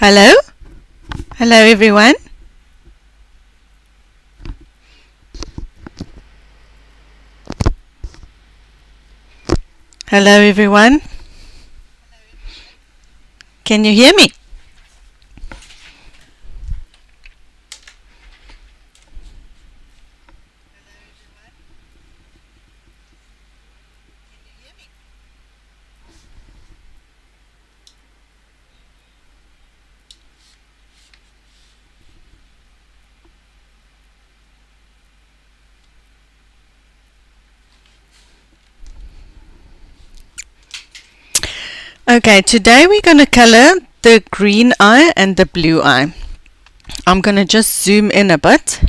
Hello? Hello everyone. Hello everyone. Can you hear me? Okay, today we're going to color the green eye and the blue eye. I'm going to just zoom in a bit.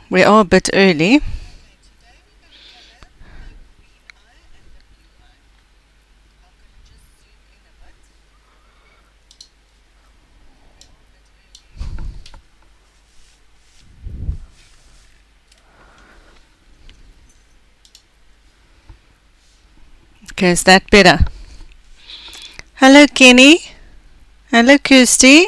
We are a bit early. Okay, is that better? Hello Kenny. Hello Kirsty.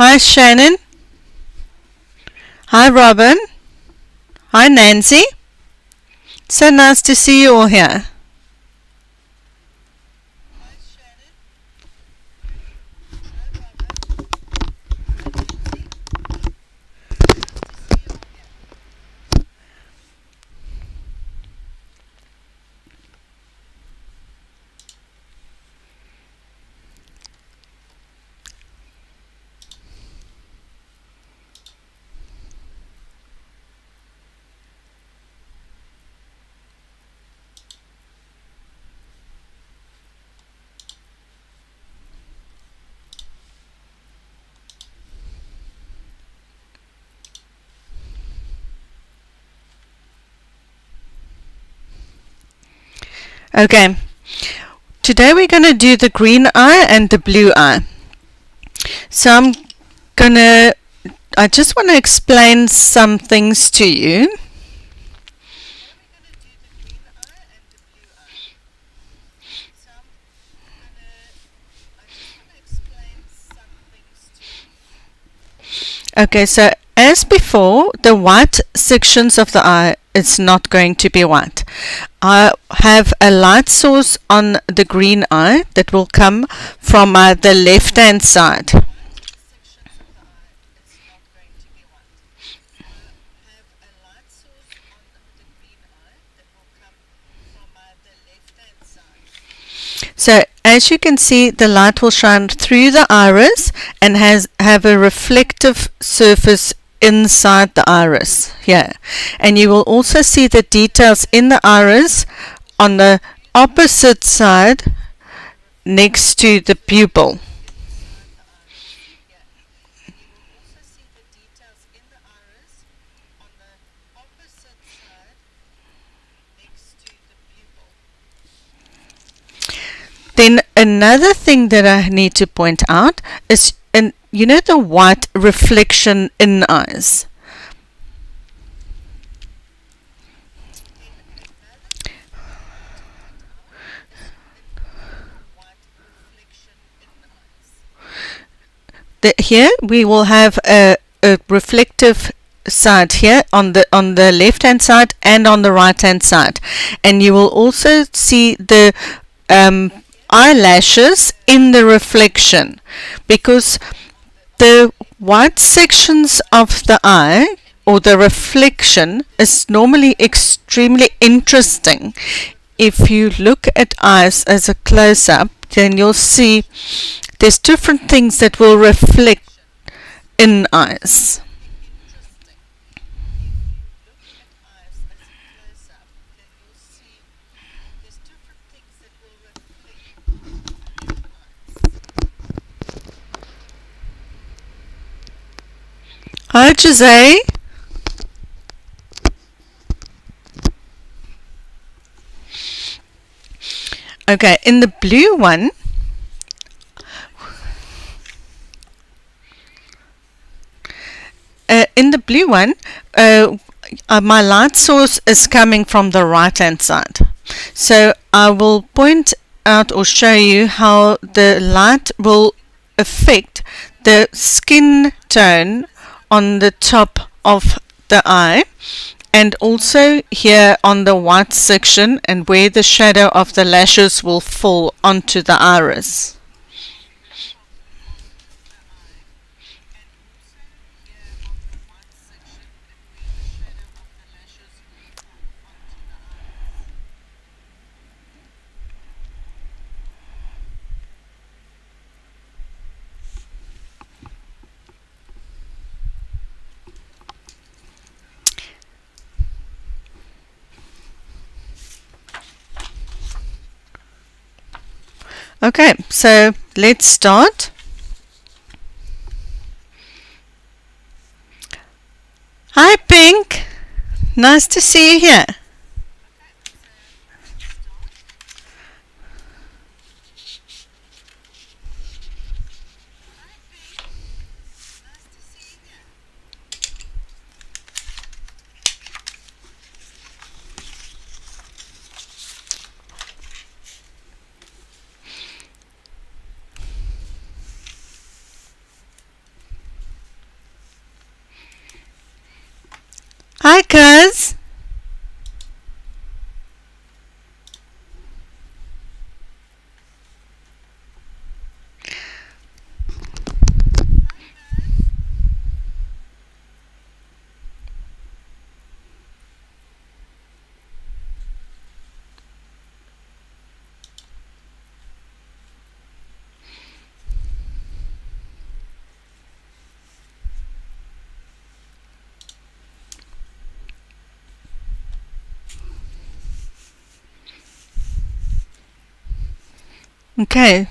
Hi Shannon. Hi Robin. Hi Nancy. So nice to see you all here. Okay, today we're going to do the green eye and the blue eye. So I just want to explain some things to you. Okay, so as before, the white sections of the eye is not going to be white. I have a light source on the green eye that will come from the left hand side. So as you can see, the light will shine through the iris and have a reflective surface inside the iris here, and you will also see the details in the iris on the opposite side next to the pupil. Then another thing that I need to point out is, you know, the white reflection in eyes. Here we will have a reflective side here on the left hand side and on the right hand side, and you will also see the eyelashes in the reflection, because the white sections of the eye or the reflection is normally extremely interesting. If you look at eyes as a close-up, then you'll see there's different things that will reflect in eyes. Hi Jose. Okay, in the blue one, in the blue one, my light source is coming from the right hand side. So I will point out or show you how the light will affect the skin tone on the top of the eye, and also here on the white section and where the shadow of the lashes will fall onto the iris. Okay, so let's start. Hi Pink, nice to see you here. Hi, cuz. Okay.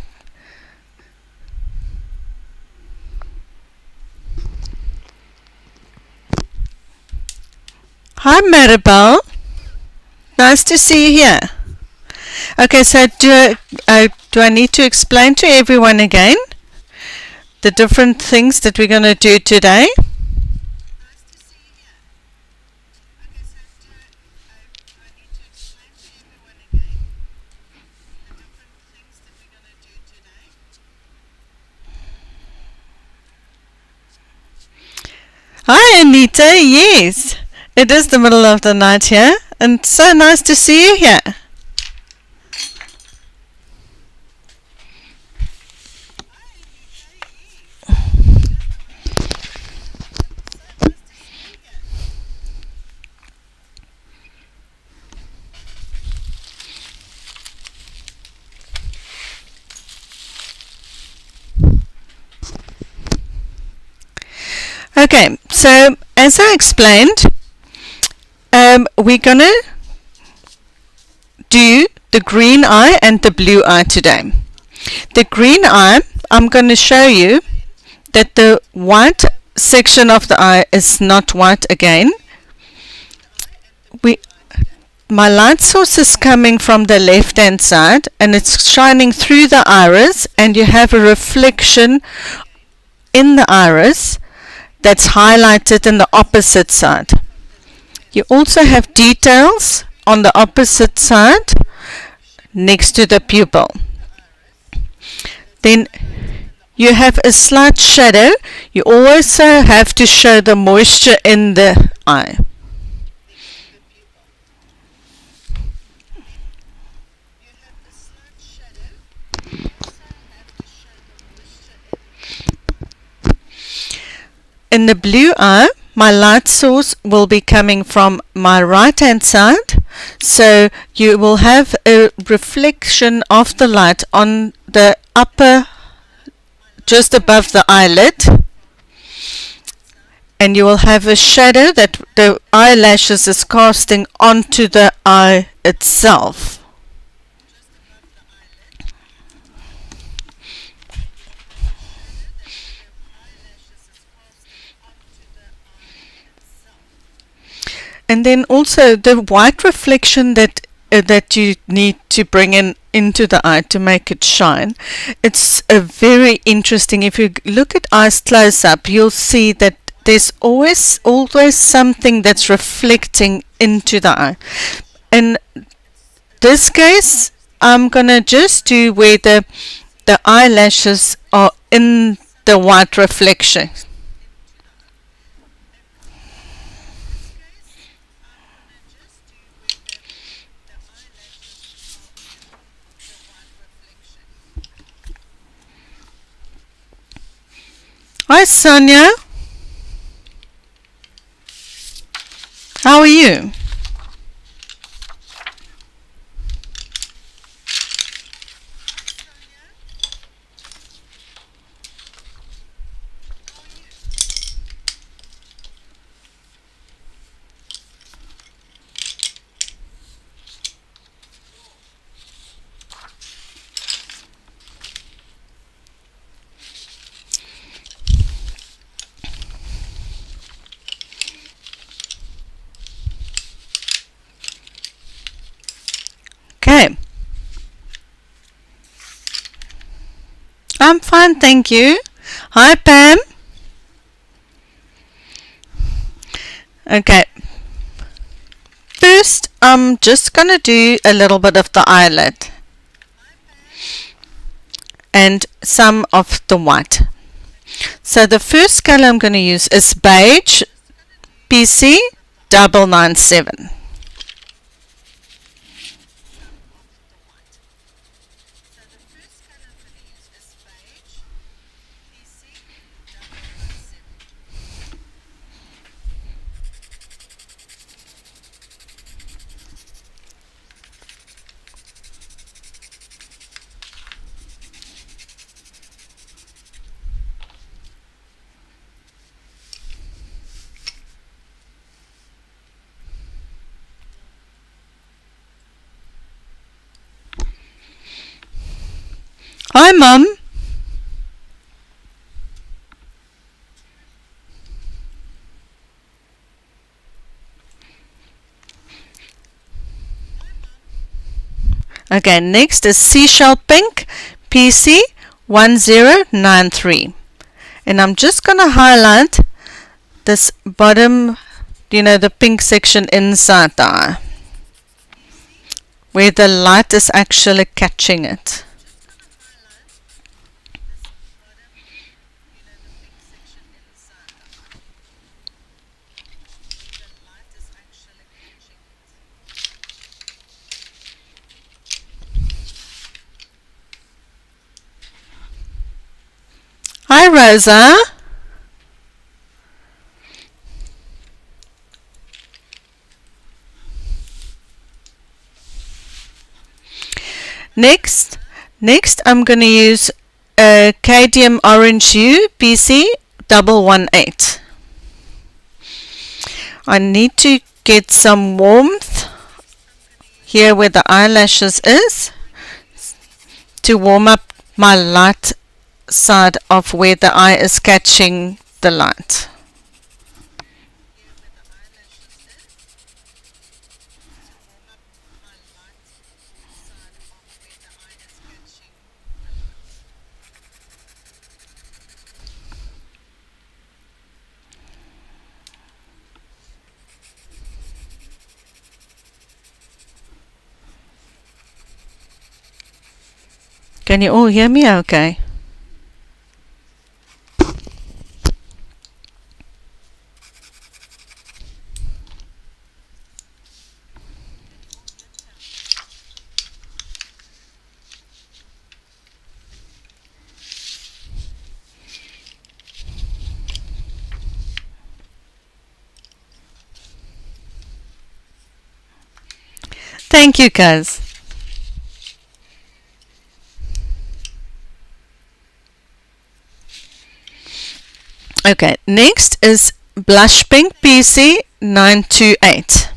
Hi, Maribel. Nice to see you here. Okay, so do I need to explain to everyone again the different things that we're going to do today? Hi Anita, yes, it is the middle of the night here, and so nice to see you here. Okay, so as I explained, we're gonna do the green eye and the blue eye today. The green eye, I'm going to show you that the white section of the eye is not white again. My light source is coming from the left hand side and it's shining through the iris, and you have a reflection in the iris that's highlighted in the opposite side. You also have details on the opposite side next to the pupil. Then you have a slight shadow. You also have to show the moisture in the eye. In the blue eye, my light source will be coming from my right hand side, so you will have a reflection of the light on the upper, just above the eyelid, and you will have a shadow that the eyelashes is casting onto the eye itself. And then also the white reflection that you need to bring into the eye to make it shine. It's a very interesting. If you look at eyes close up, you'll see that there's always something that's reflecting into the eye. In this case, I'm gonna just do where the eyelashes are in the white reflection. Hi Sonia, how are you? Okay. I'm fine, thank you. Hi Pam. Okay. First, I'm just gonna do a little bit of the eyelid and some of the white. So the first color I'm going to use is beige PC997. Hi Mum. Okay, next is seashell pink PC1093. And I'm just going to highlight this bottom, the pink section inside the eye, where the light is actually catching it. Hi Rosa. Next I'm going to use a cadmium orange hue PC118. I need to get some warmth here where the eyelashes is to warm up my light side of where the eye is catching the light. Can you all hear me okay? Thank you, guys. Okay, next is blush pink PC928.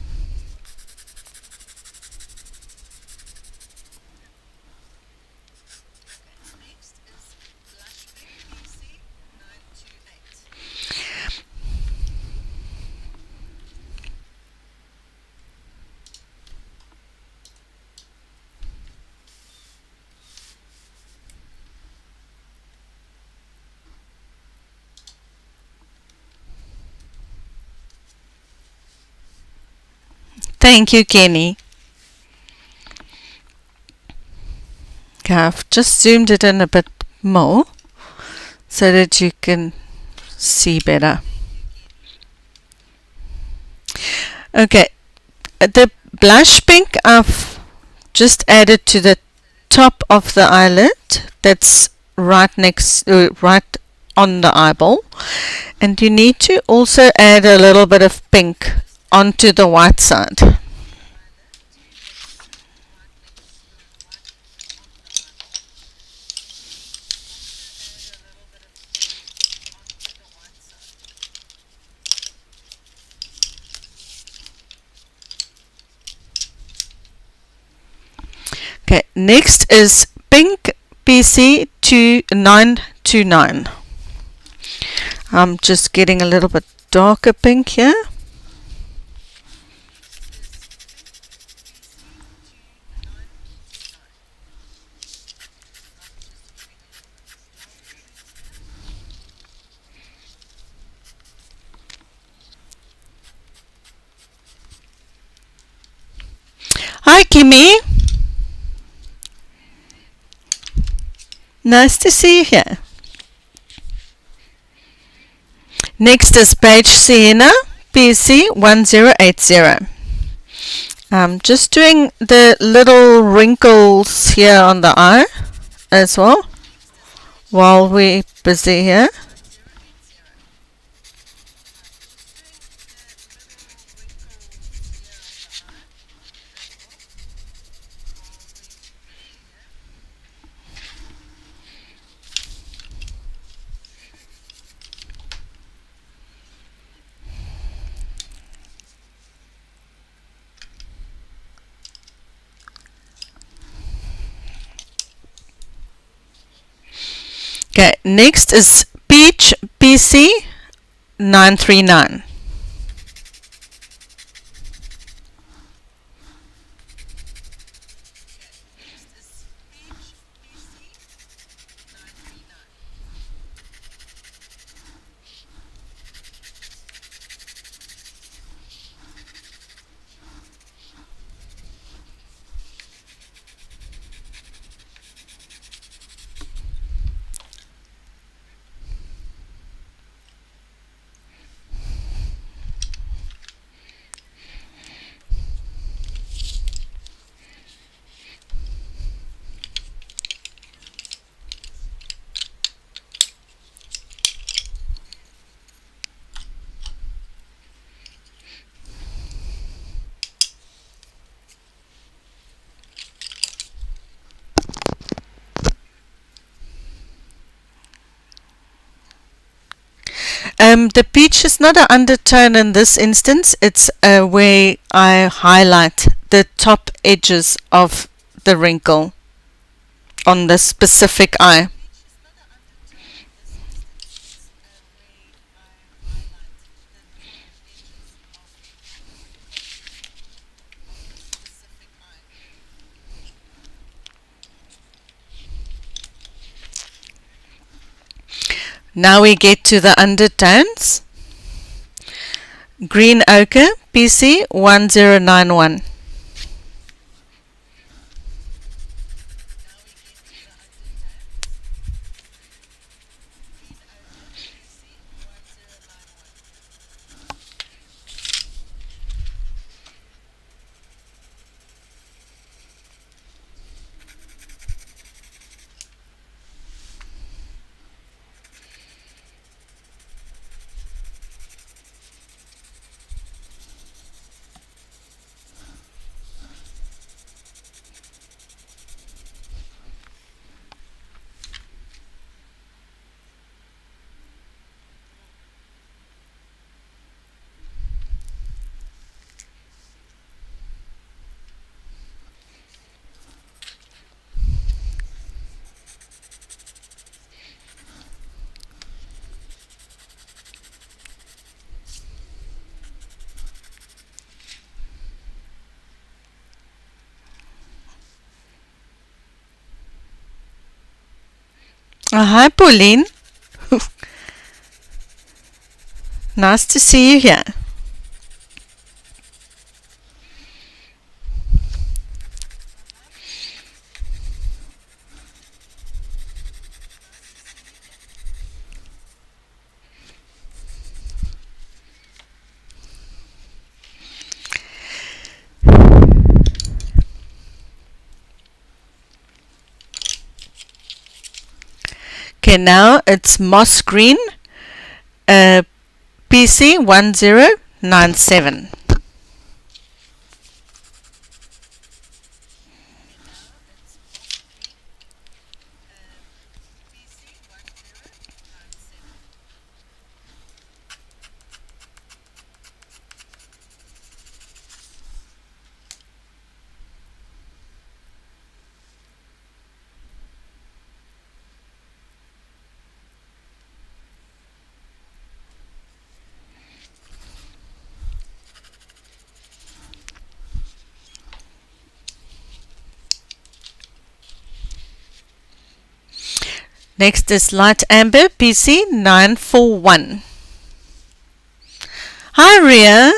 Thank you, Kenny. Okay, I've just zoomed it in a bit more so that you can see better. Okay, the blush pink I've just added to the top of the eyelid. That's right on the eyeball, and you need to also add a little bit of pink onto the white side. Okay, next is pink PC929. I'm just getting a little bit darker pink here. Hi, Kimmy. Nice to see you here. Next is Beige Sienna, PC1080. I'm just doing the little wrinkles here on the eye as well while we're busy here. Okay, next is Peach PC939. The peach is not an undertone in this instance. It's where I highlight the top edges of the wrinkle on the specific eye. Now we get to the undertones. Green Ochre, PC1091. Hi, Pauline. Nice to see you here. Okay, now it's Moss Green, PC1097. Next is Light Amber, PC941. Hi Ria.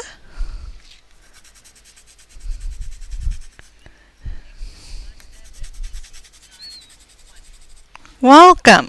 Welcome.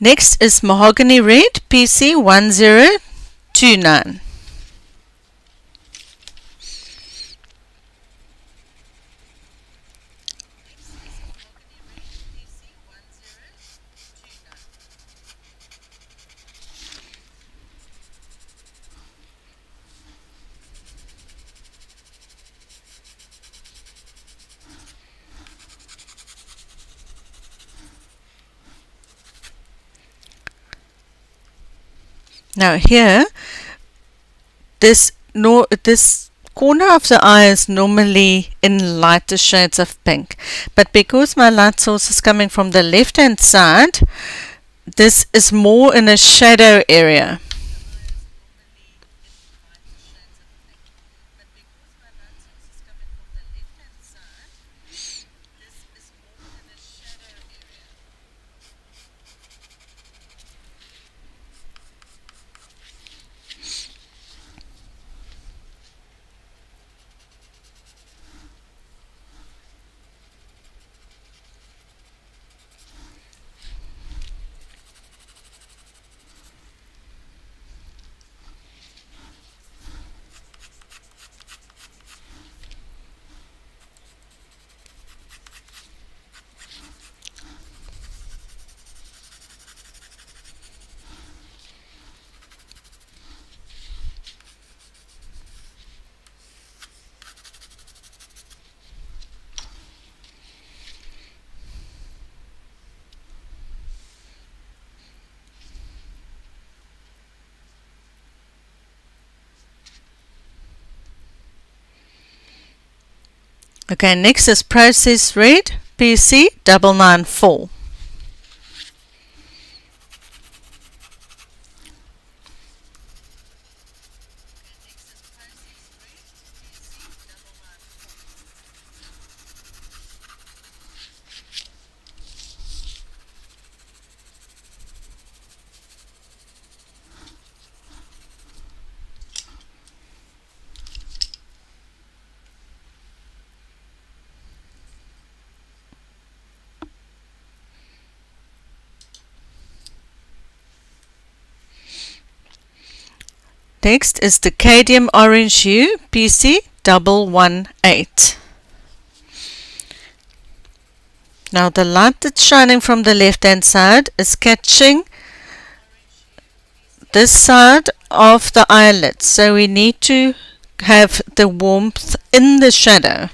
Next is Mahogany Red, PC1029. Now here, this corner of the eye is normally in lighter shades of pink, but because my light source is coming from the left hand side, this is more in a shadow area. Okay, next is Process Red, PC994. Next is the Cadmium Orange Hue, PC118. Now the light that's shining from the left hand side is catching this side of the eyelid, so we need to have the warmth in the shadow.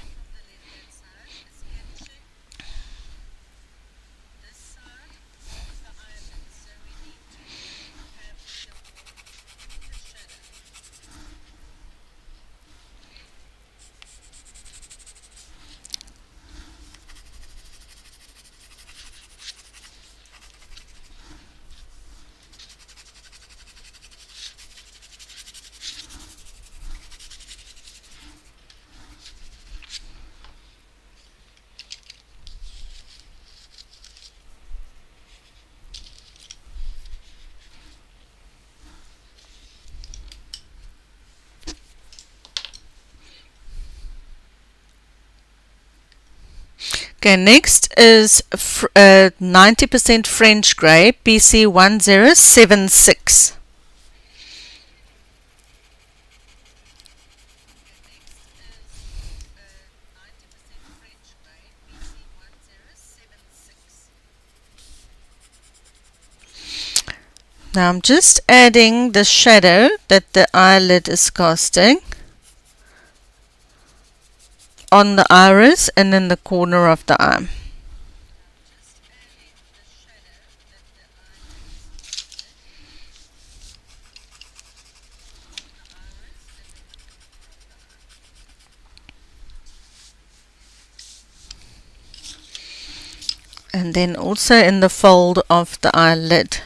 Okay, next is 90% French grey, PC1076. Now I'm just adding the shadow that the eyelid is casting on the iris and in the corner of the eye. And then also in the fold of the eyelid.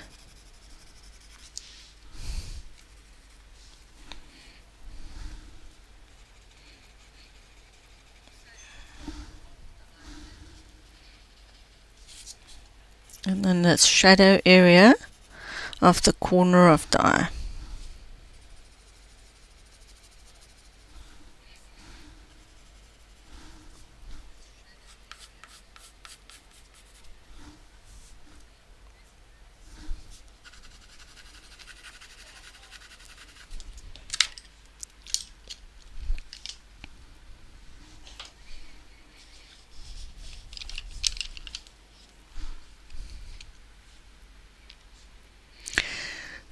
And then the shadow area of the corner of the eye.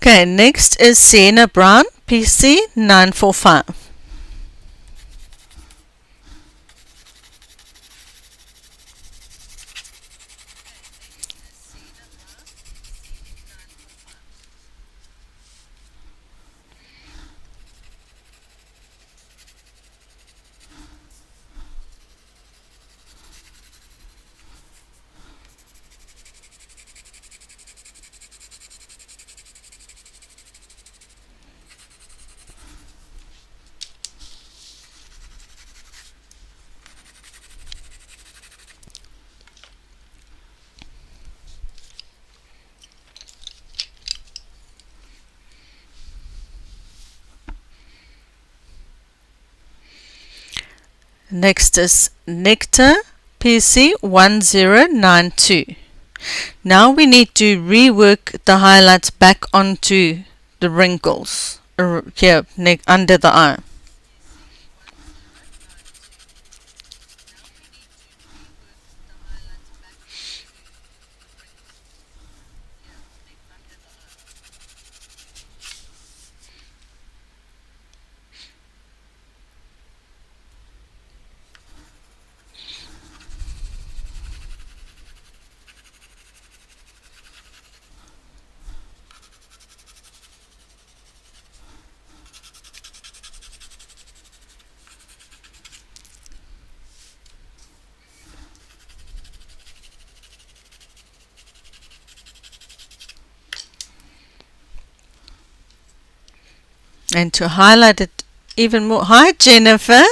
Okay, next is Sienna Brown, PC945. Next is Nectar, PC1092. Now we need to rework the highlights back onto the wrinkles here under the eye. And to highlight it even more. Hi Jennifer,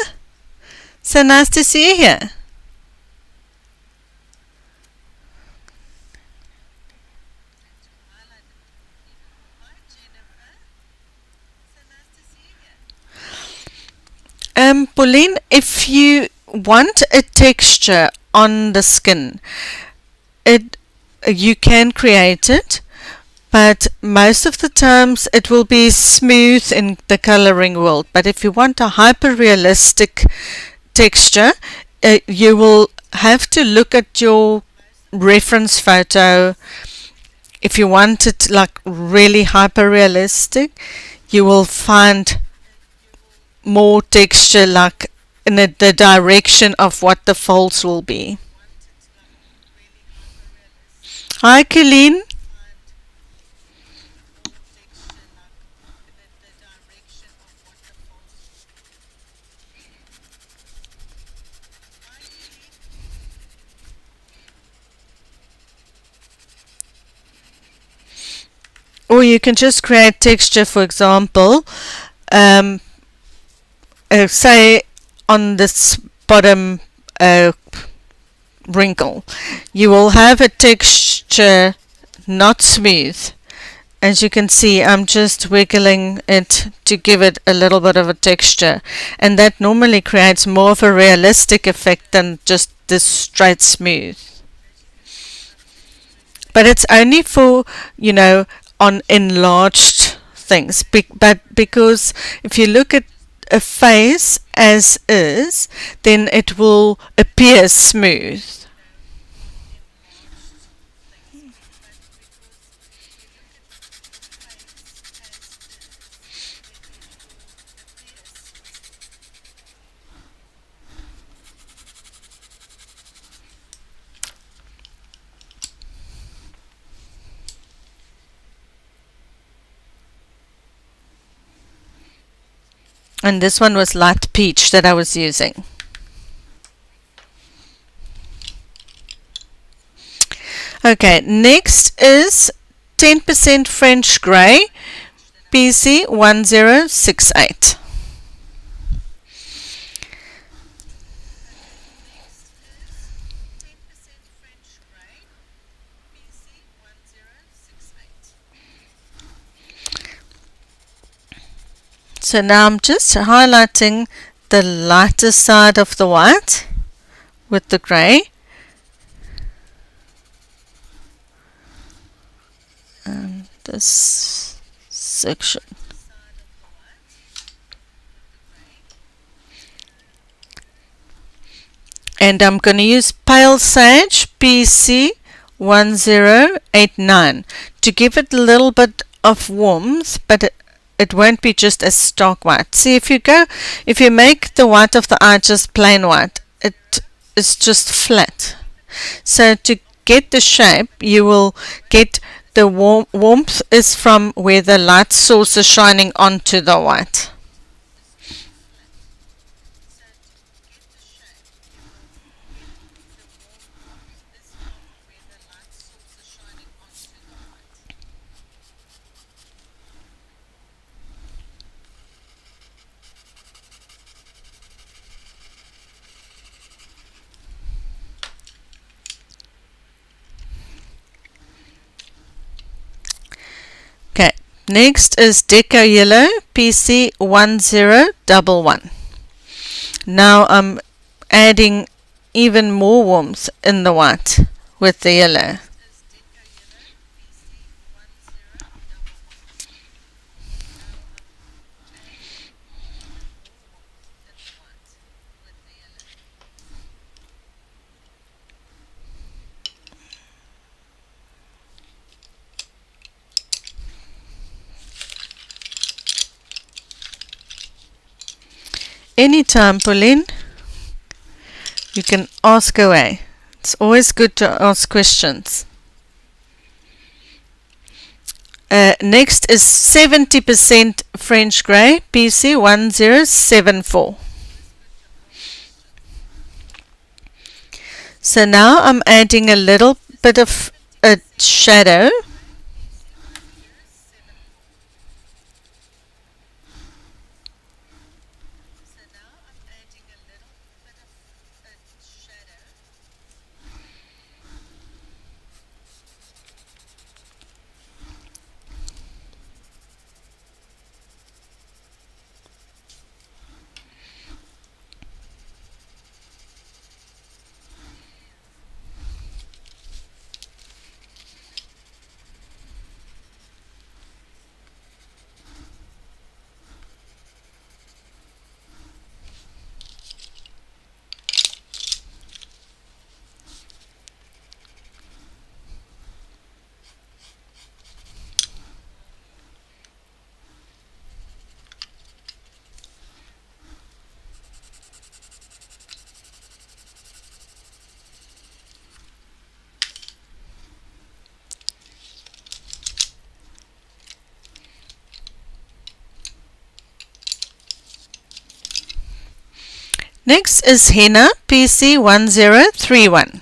so nice to see you here. Pauline, if you want a texture on the skin, you can create it, but most of the times it will be smooth in the coloring world. But if you want a hyper-realistic texture, you will have to look at your reference photo. If you want it like really hyper-realistic, you will find more texture like in the direction of what the folds will be. Hi Colleen. Or you can just create texture, for example, say on this bottom wrinkle, you will have a texture not smooth, As you can see, I'm just wiggling it to give it a little bit of a texture, and that normally creates more of a realistic effect than just this straight smooth. But it's only for, on enlarged things. But because if you look at a face as is, then it will appear smooth. And this one was light peach that I was using. Okay, next is 10% French Grey, PC1068. So now I'm just highlighting the lighter side of the white with the grey. And this section. And I'm going to use Pale Sage PC1089 to give it a little bit of warmth, but it won't be just a stark white. See, if you make the white of the eye just plain white, it is just flat. So to get the shape, you will get the warmth is from where the light source is shining onto the white. Okay, next is Deco Yellow, PC1011. Now I'm adding even more warmth in the white with the yellow. Anytime, Pauline, you can ask away. It's always good to ask questions. Next is 70% French Grey, PC1074. So now I'm adding a little bit of a shadow. Next is Henna, PC1031.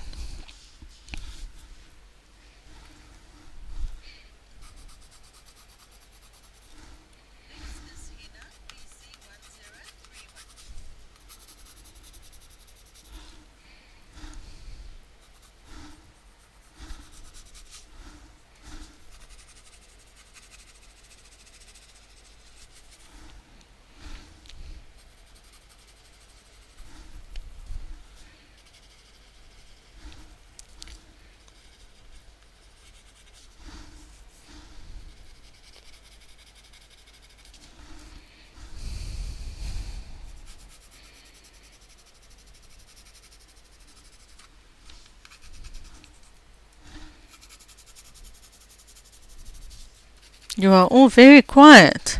You are all very quiet.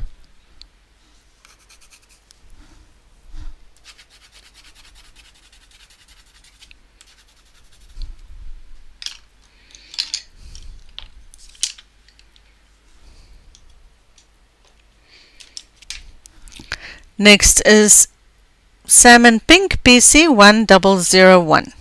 Next is Salmon Pink PC1001.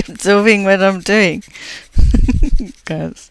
Observing what I'm doing. Guys.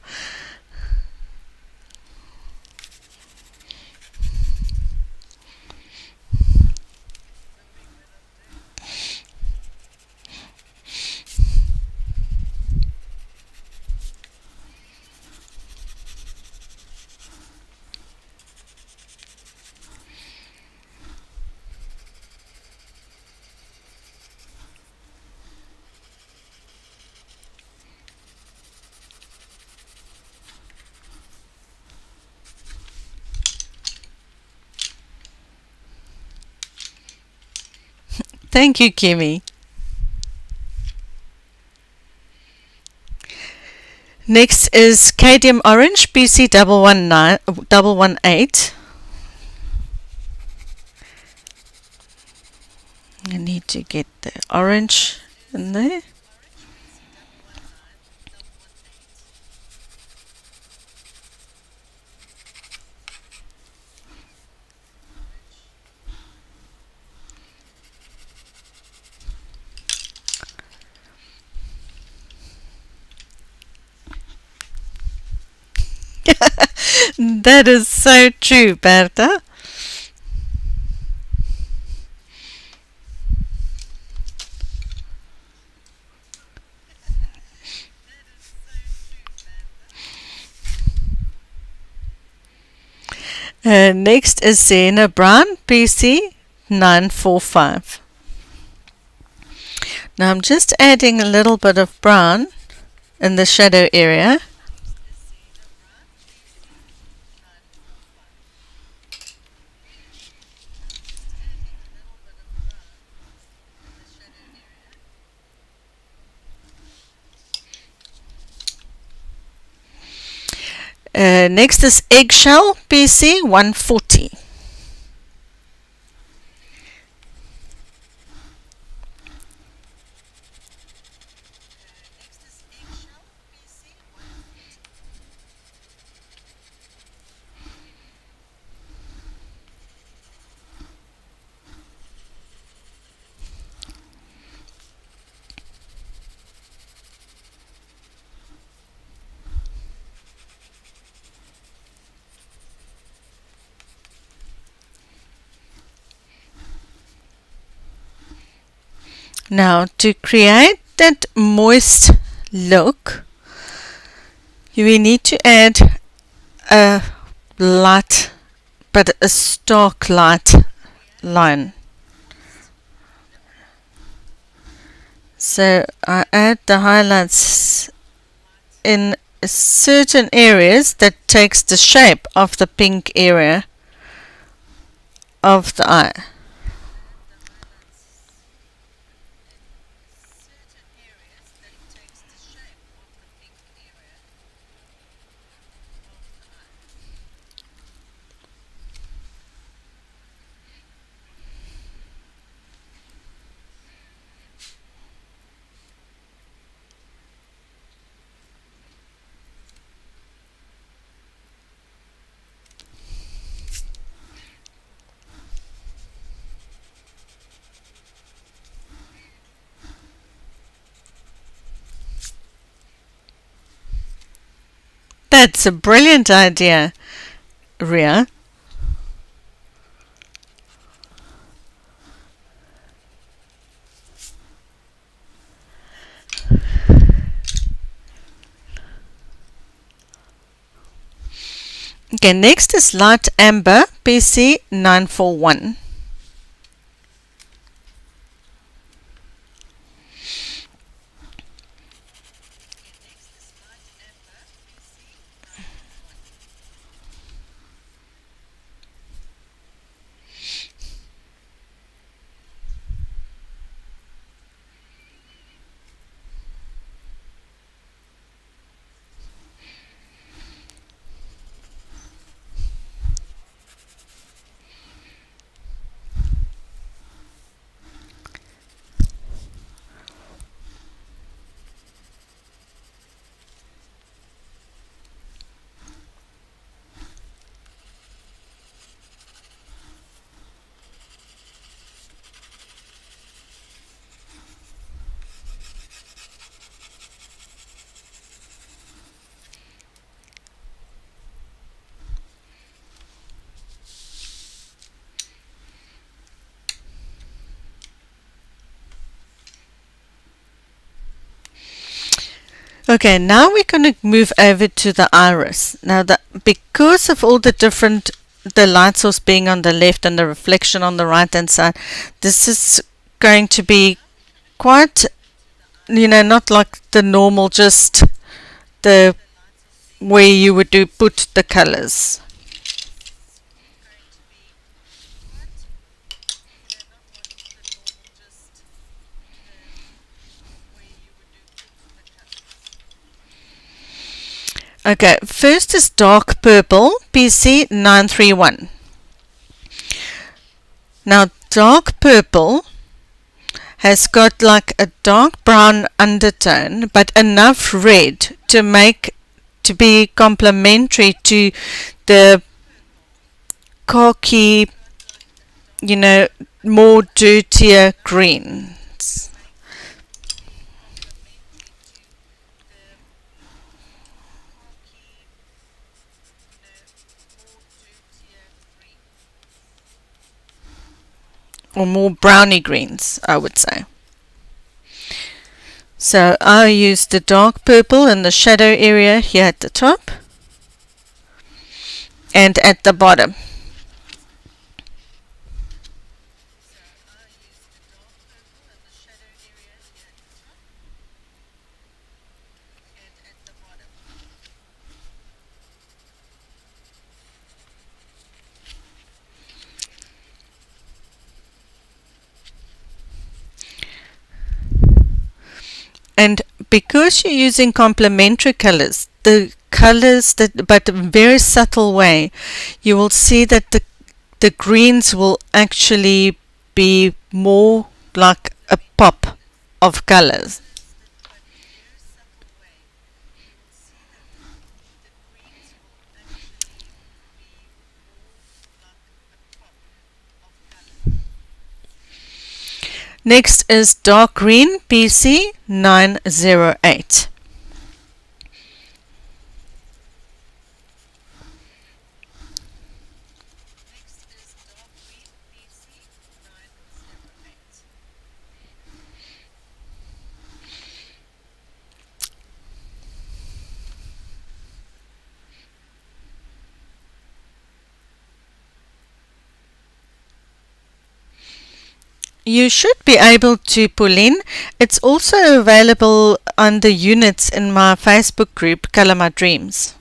Thank you, Kimmy. Next is Cadmium Orange PC118. I need to get the orange in there. That is so true, Berta. Next is Sienna Brown PC945. Now I'm just adding a little bit of brown in the shadow area. Next is Eggshell PC140. Now to create that moist look, we need to add a light, but a stark light line. So I add the highlights in certain areas that takes the shape of the pink area of the eye. That's a brilliant idea, Ria. Okay, next is light amber PC941. Okay, now we're going to move over to the iris. Now, because of all the different, the light source being on the left and the reflection on the right hand side, this is going to be quite, not like the normal, just the way you would put the colors. Okay, first is dark purple, PC931. Now, dark purple has got like a dark brown undertone, but enough red to be complementary to the khaki, more dirtier greens. Or more browny greens, I would say. So I use the dark purple in the shadow area here at the top and at the bottom. And because you're using complementary colors, the colors but in a very subtle way, you will see that the greens will actually be more like a pop of colors. Next is dark green, PC908. You should be able to pull in. It's also available on the units in my Facebook group, Color My Dreams.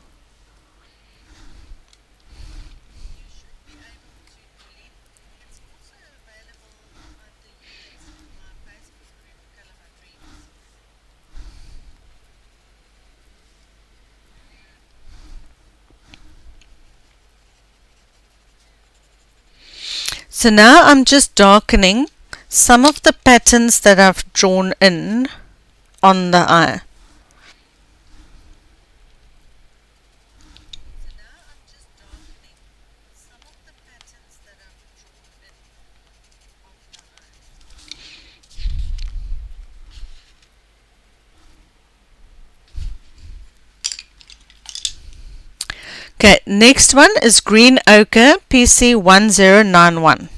So now I'm just darkening some of the patterns that I've drawn in on the eye. Okay, next one is green ochre, PC1091.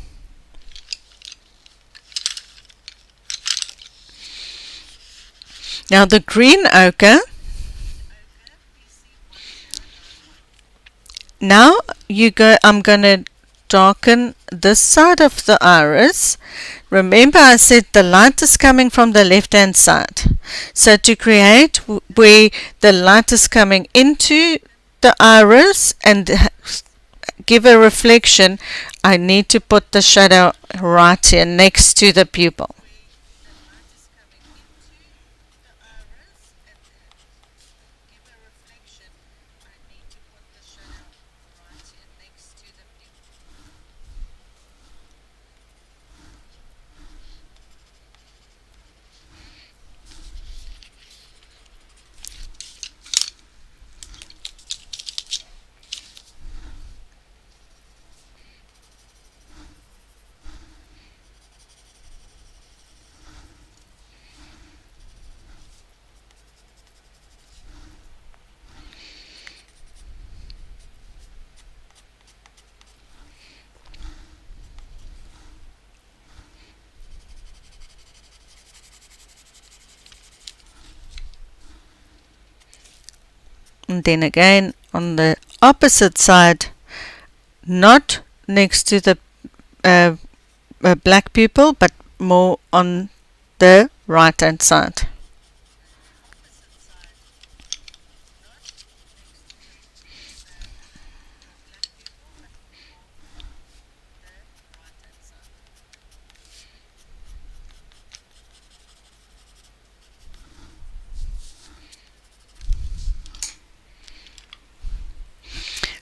Now the green ochre, now I'm going to darken this side of the iris. Remember I said the light is coming from the left hand side. So to create where the light is coming into the iris and give a reflection, I need to put the shadow right here next to the pupil. And then again on the opposite side, not next to the black pupil, but more on the right hand side.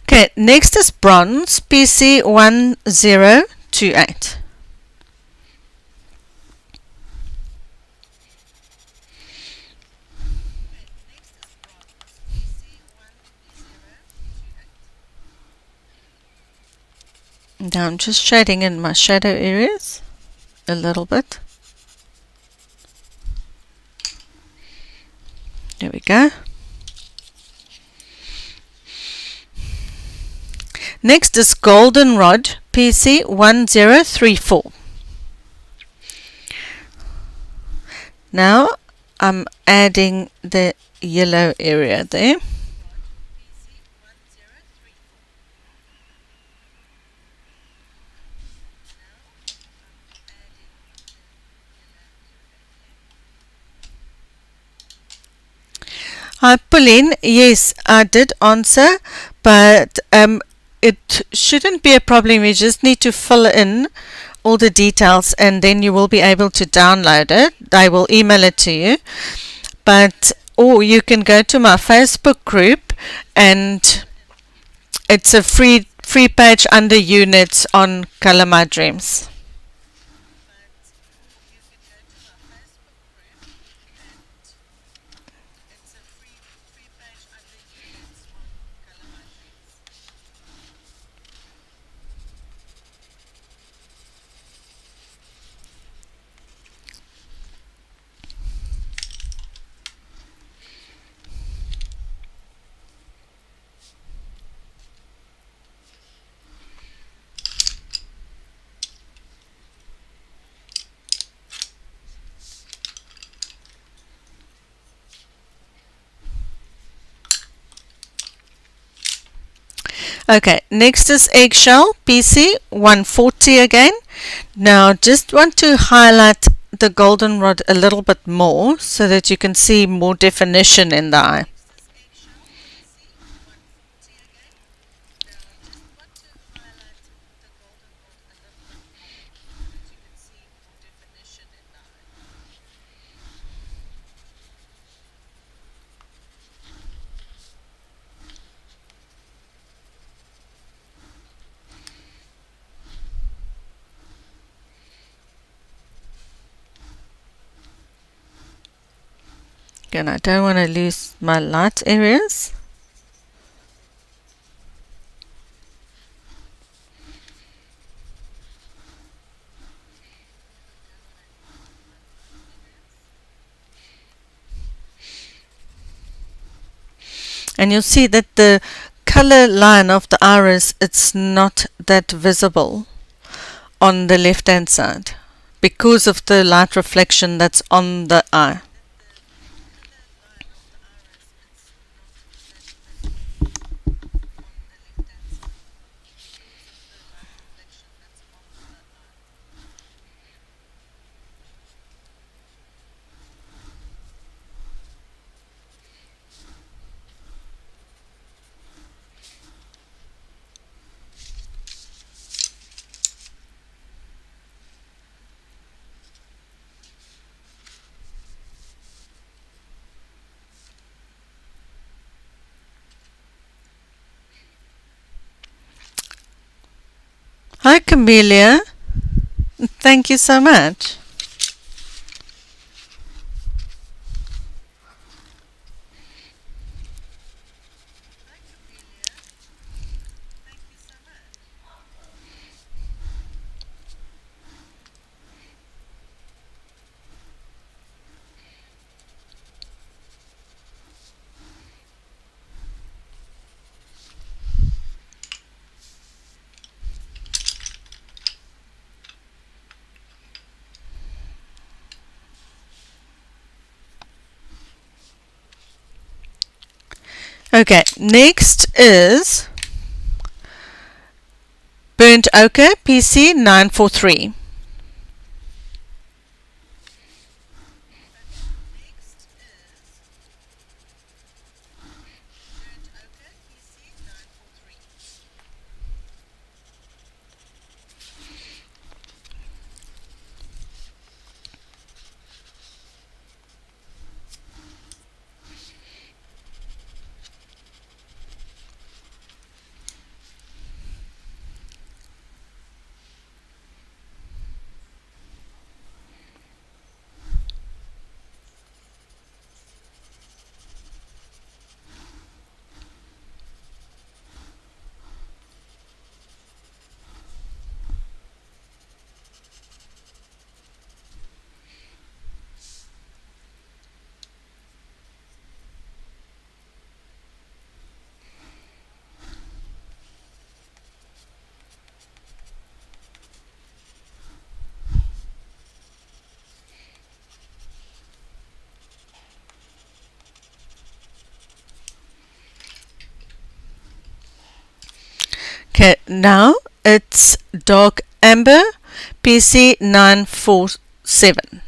Okay, next is bronze, PC1028. Now I'm just shading in my shadow areas a little bit. There we go. Next is goldenrod, PC1034. Now I'm adding the yellow area there. Hi Pauline, yes, I did answer, but it shouldn't be a problem. You just need to fill in all the details and then you will be able to download it. I will email it to you. But or you can go to my Facebook group and it's a free page under units on Color My Dreams. Okay, next is eggshell, PC 140 again. Now just want to highlight the goldenrod a little bit more so that you can see more definition in the eye. Again, I don't want to lose my light areas. And you'll see that the color line of the iris, it's not that visible on the left hand side because of the light reflection that's on the eye. Hi Camellia, thank you so much. Okay, next is Burnt Ochre PC943. Okay, now it's Dark Amber PC947.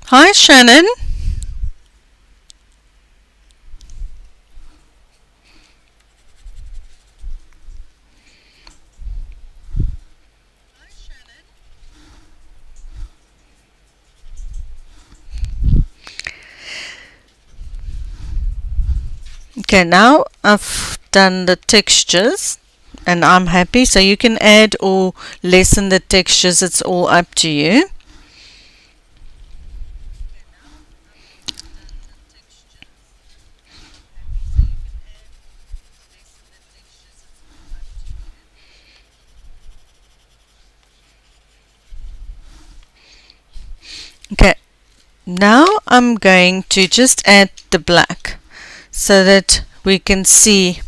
Hi Shannon. Okay, now I've done the textures and I'm happy, so you can add or lessen the textures, it's all up to you. Okay, now I'm going to just add the black so that we can see.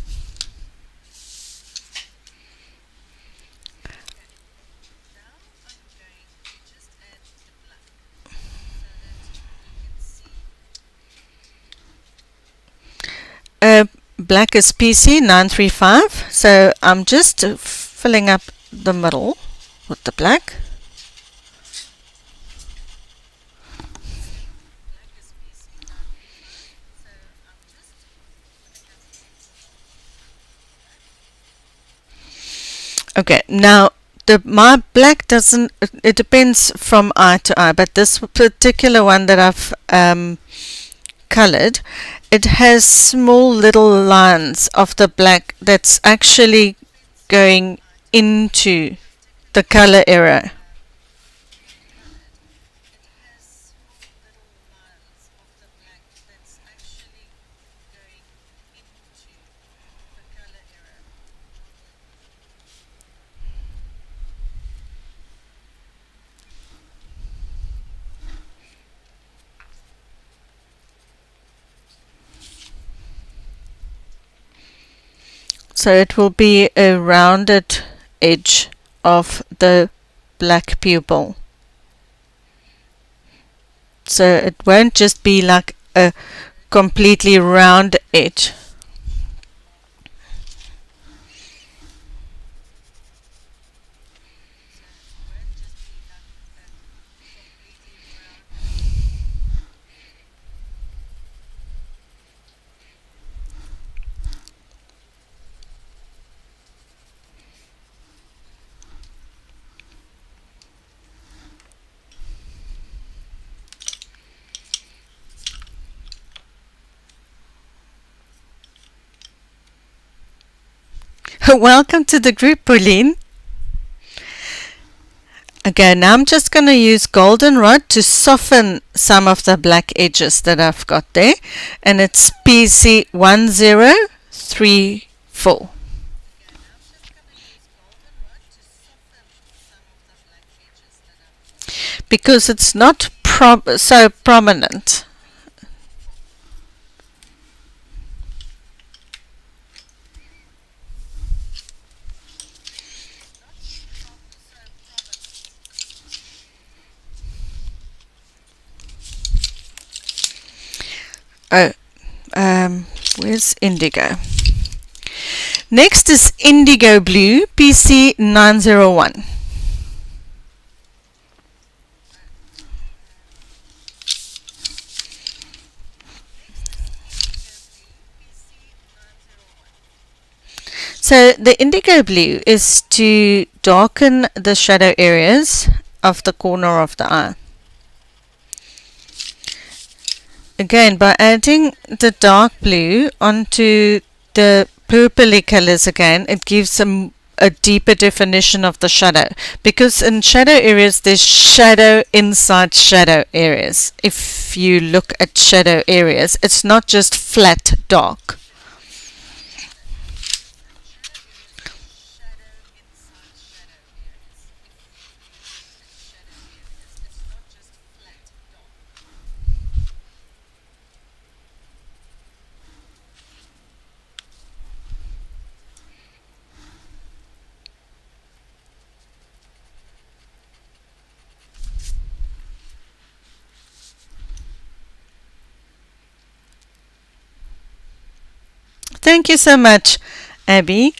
Black is PC935, so I'm just filling up the middle with the black. Okay, now my black doesn't, it depends from eye to eye, but this particular one that I've colored, it has small little lines of the black that's actually going into the color area. So it will be a rounded edge of the black pupil. So it won't just be like a completely round edge. Welcome to the group, Pauline. Okay, now I'm just going to use goldenrod to soften some of the black edges that I've got there. And it's PC1034. Because it's not so prominent. Oh, where's indigo? Next is indigo blue, PC901. So the indigo blue is to darken the shadow areas of the corner of the eye. Again, by adding the dark blue onto the purpley colors again, it gives a deeper definition of the shadow. Because in shadow areas, there's shadow inside shadow areas. If you look at shadow areas, it's not just flat dark. Thank you so much, Abby.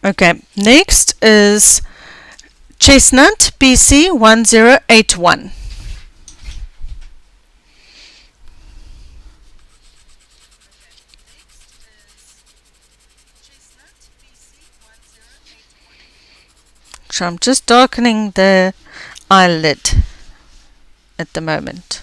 Okay, next is Chestnut PC1081. So I'm just darkening the eyelid at the moment.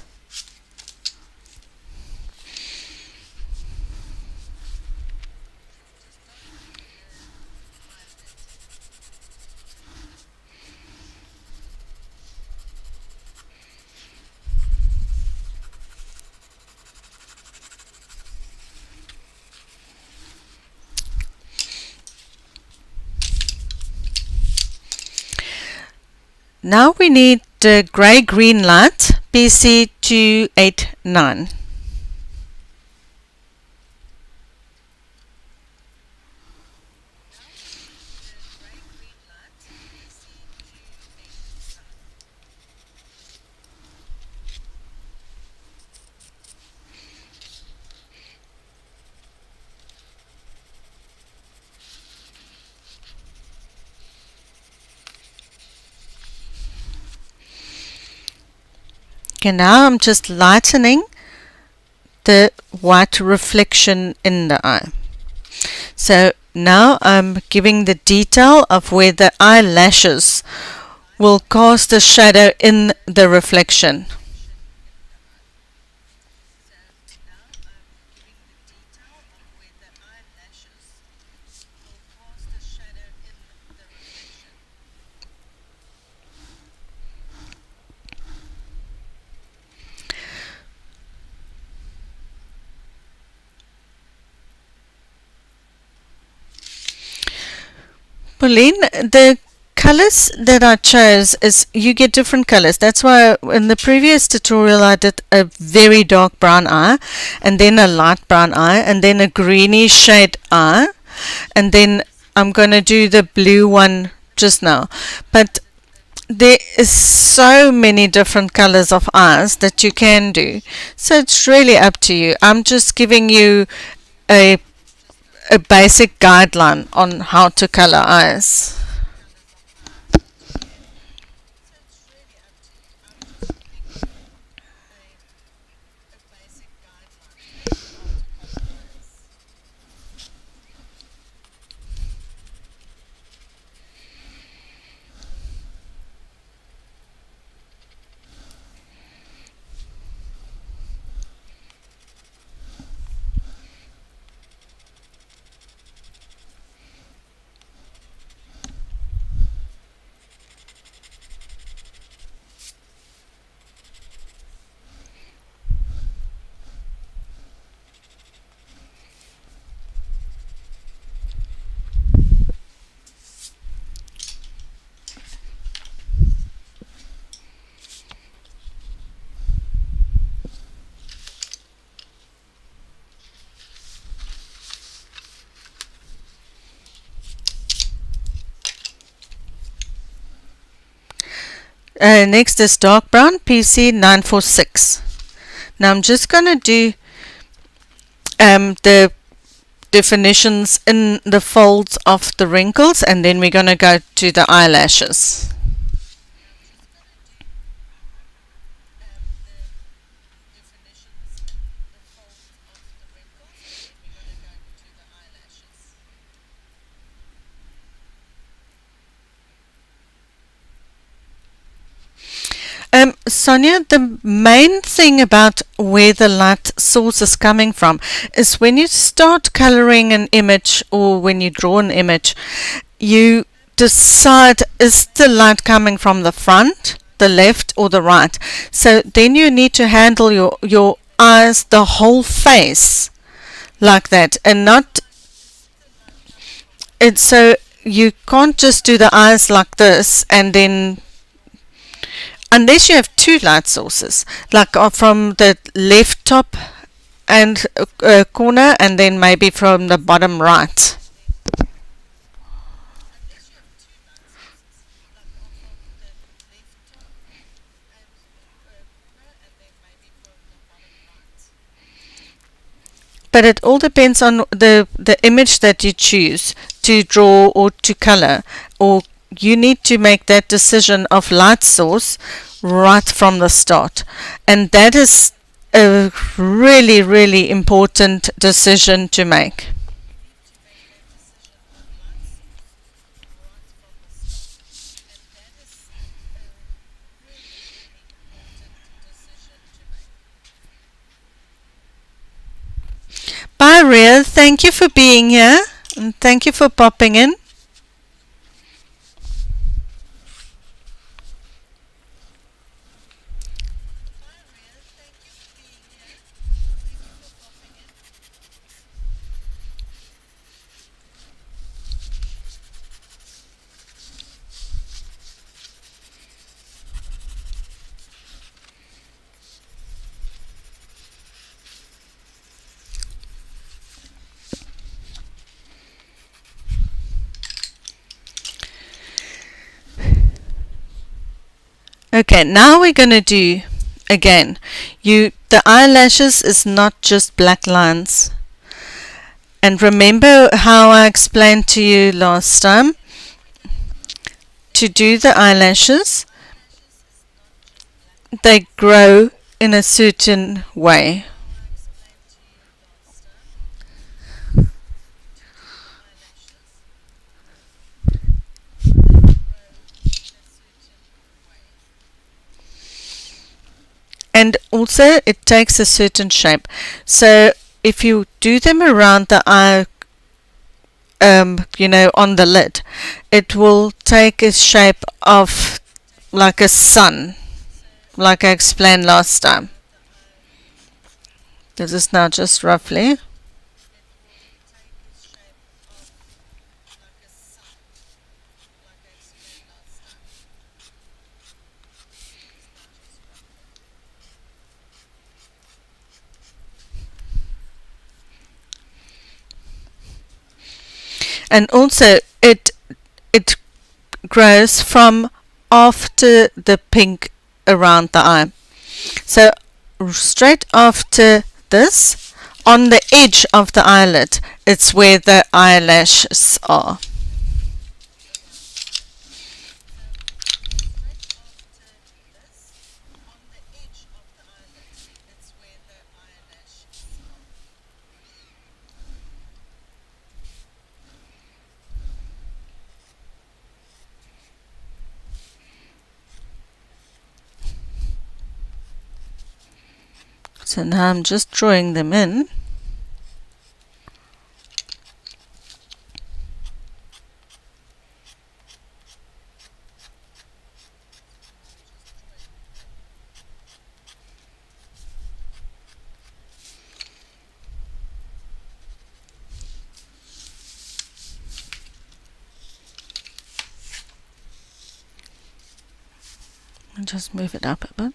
Now we need the grey-green light, PC289. Okay, now I'm just lightening the white reflection in the eye. So now I'm giving the detail of where the eyelashes will cast a shadow in the reflection. Pauline, the colors that I chose is you get different colors. That's why in the previous tutorial I did a very dark brown eye, and then a light brown eye, and then a greeny shade eye, and then I'm going to do the blue one just now. But there is so many different colors of eyes that you can do, so it's really up to you. I'm just giving you a basic guideline on how to color eyes. Next is dark brown, PC946. Now I'm just going to do the definitions in the folds of the wrinkles, and then we're going to go to the eyelashes. Sonia, the main thing about where the light source is coming from is when you start coloring an image or when you draw an image, you decide, is the light coming from the front, the left, or the right? So then you need to handle your eyes, the whole face, like that, and not. And so you can't just do the eyes like this and then, unless you have two light sources, like from the left top and corner, and then maybe from the bottom right. But it all depends on the image that you choose to draw or to color, or you need to make that decision of light source right from the start, and that is a really, really important decision to make. Bye, Ria. Thank you for being here, and thank you for popping in. Okay, now we're going to do, again, the eyelashes is not just black lines. And remember how I explained to you last time, to do the eyelashes, they grow in a certain way. And also it takes a certain shape. So if you do them around the eye, on the lid, it will take a shape of like a sun, like I explained last time. This is now just roughly. And also it grows from after the pink around the eye. So straight after this, on the edge of the eyelid, it's where the eyelashes are. So now I'm just drawing them in. And just move it up a bit.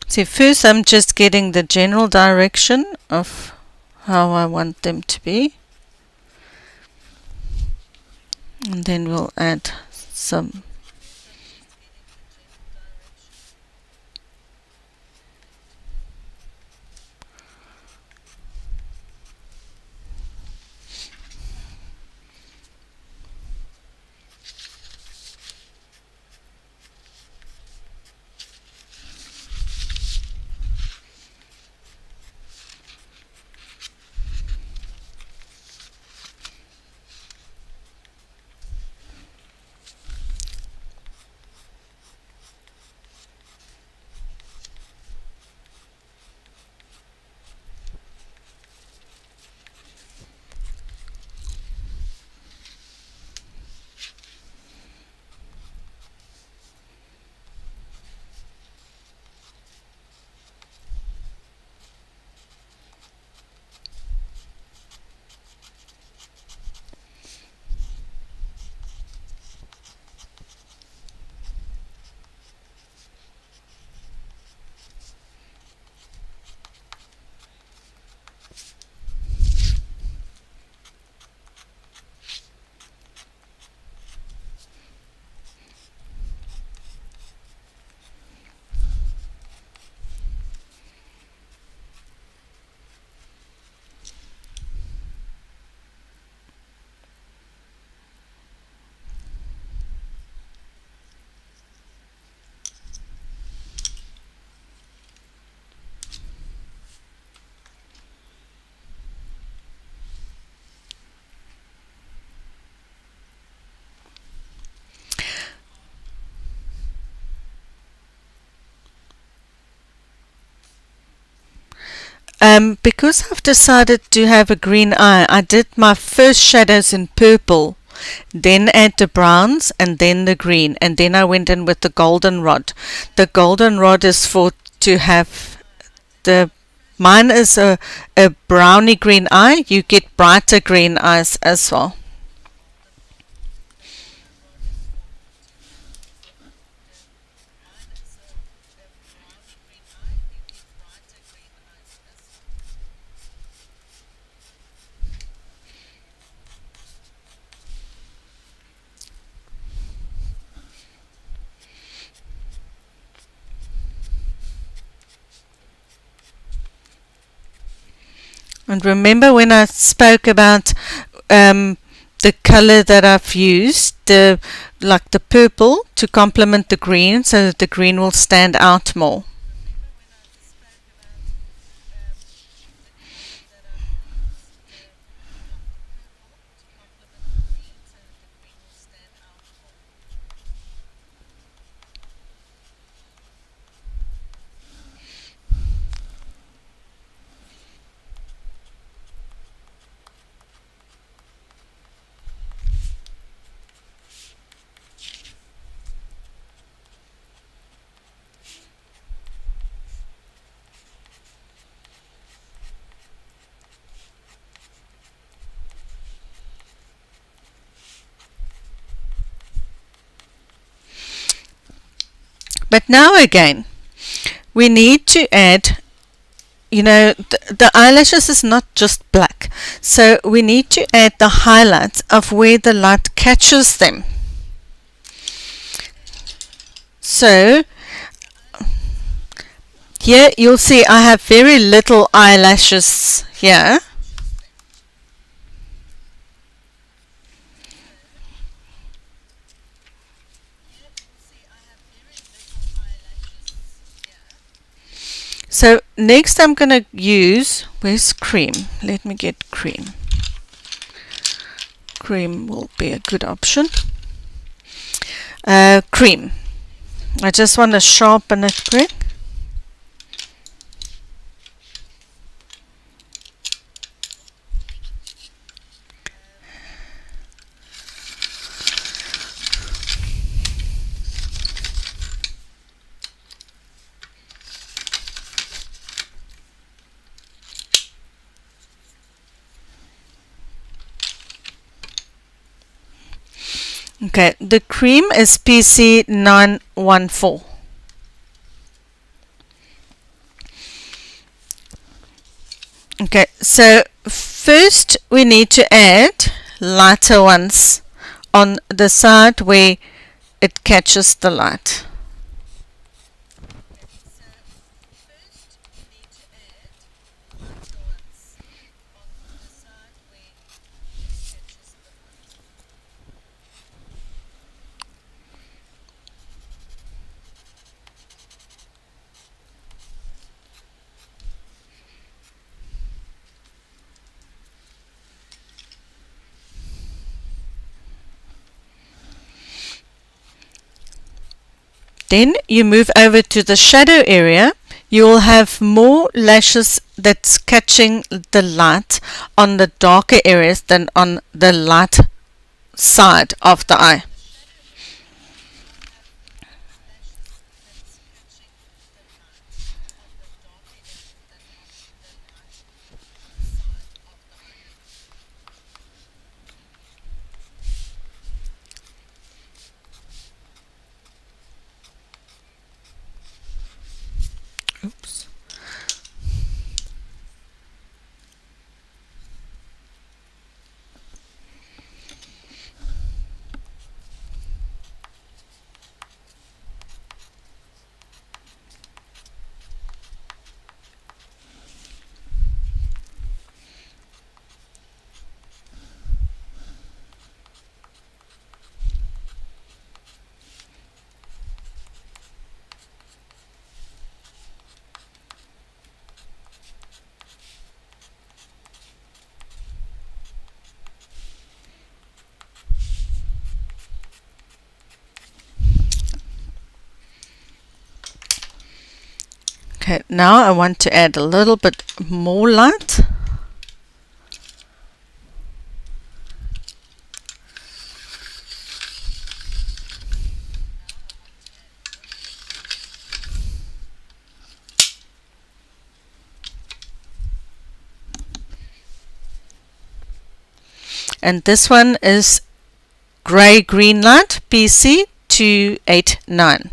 So first I'm just getting the general direction of how I want them to be. And then we'll add some because I've decided to have a green eye, I did my first shadows in purple, then add the browns and then the green, and then I went in with the goldenrod. The goldenrod is for to have the mine is a browny green eye. You get brighter green eyes as well. And remember when I spoke about the color that I've used, like the purple, to complement the green so that the green will stand out more. But now again, we need to add, the eyelashes is not just black. So we need to add the highlights of where the light catches them. So here you'll see I have very little eyelashes here. So next I'm going to use, where's cream? Let me get cream. Cream will be a good option. Cream. I just want to sharpen it quick. Okay, the cream is PC914. Okay, so first we need to add lighter ones on the side where it catches the light. Then you move over to the shadow area. You will have more lashes that's catching the light on the darker areas than on the light side of the eye. Oops. Okay, now I want to add a little bit more light. And this one is grey green light, PC289.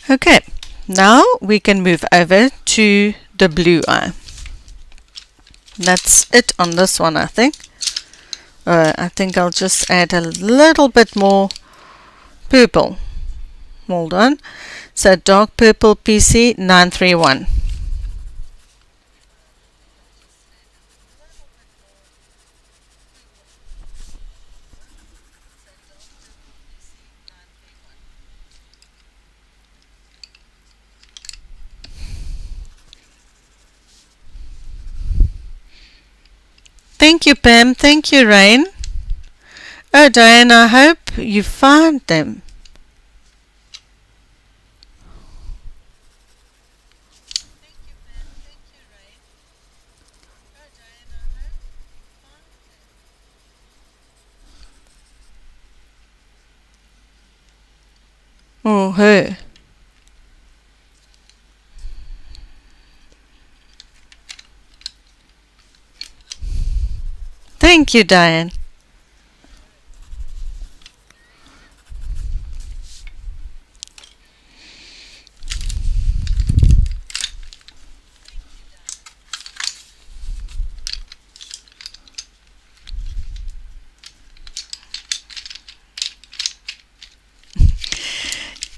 Okay, now we can move over to the blue eye. That's it on this one, I think. I think I'll just add a little bit more purple. Hold on. So dark purple, PC931. Thank you, Pam. Thank you, Rain. Oh, Diane, I hope you found them. Oh, her. Thank you, Diane.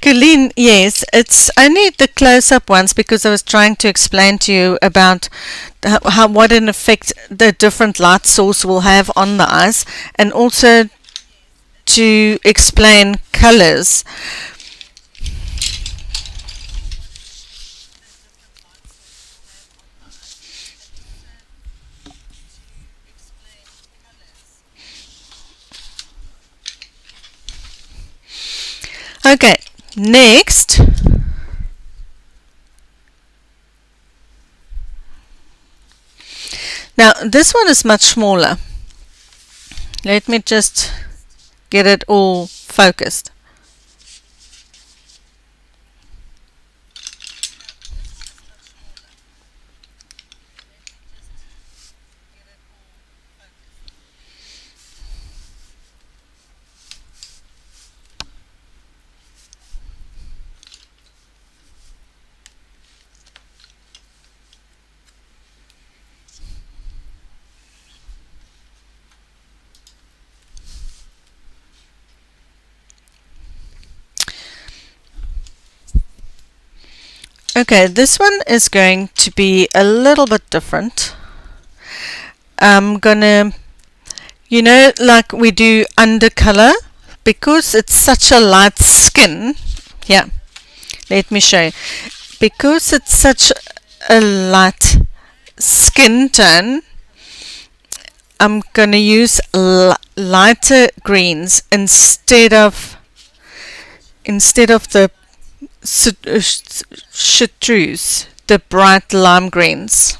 Colleen, yes, it's only the close-up ones because I was trying to explain to you about what an effect the different light source will have on the eyes, and also to explain colors. Okay, next, now this one is much smaller. Let me just get it all focused. Okay, this one is going to be a little bit different. I'm gonna, like we do undercolor, because it's such a light skin. Yeah, let me show you. Because it's such a light skin tone, I'm gonna use lighter greens instead of the chartreuse, the bright lime greens.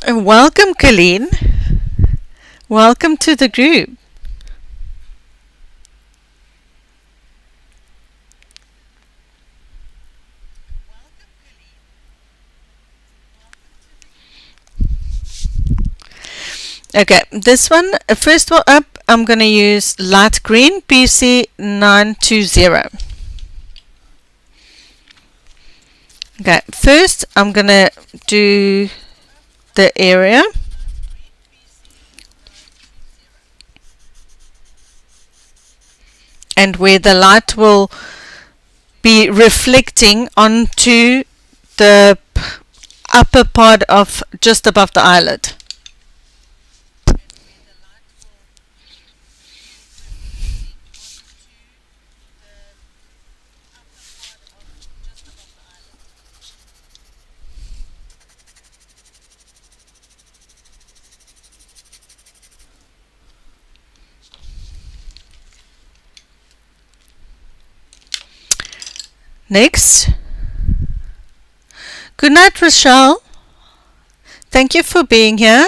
Welcome, Colleen. Welcome to the group. Okay, this one, first one up, I'm going to use light green, PC920. Okay, first I'm going to do the area. And where the light will be reflecting onto the upper part of just above the eyelid. Next, good night, Rochelle. Thank you for being here.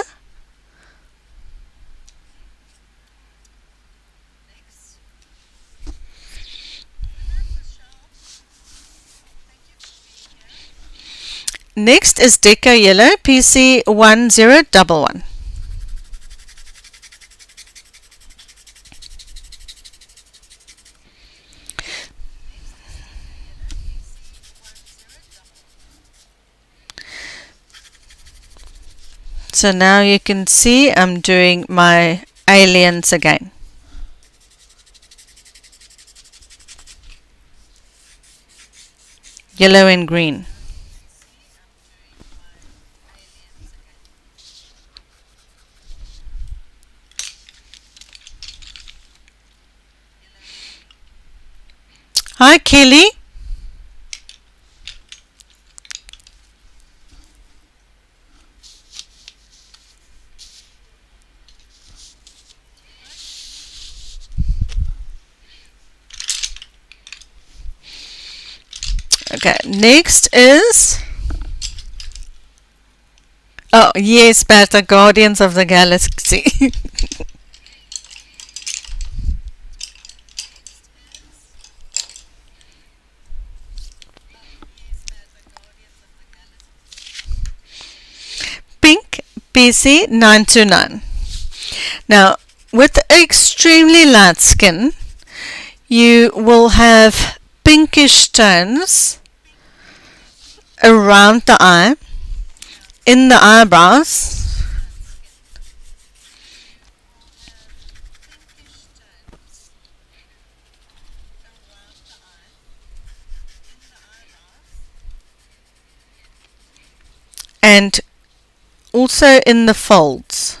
Next is Deco Yellow, PC1011. So now you can see I'm doing my aliens again. Yellow and green. Hi, Kelly. Okay, next is, oh yes, Bertha, Guardians of the Galaxy. Pink, PC929. Now, with extremely light skin, you will have pinkish tones around the eye, in the eyebrows, and also in the folds.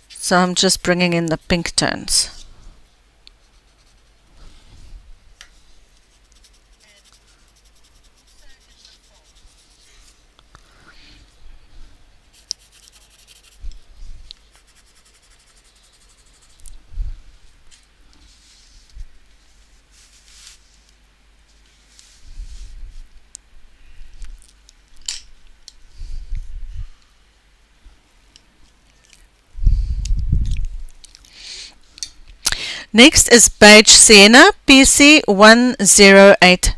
So I'm just bringing in the pink tones. Next is Beige Sienna, PC1080.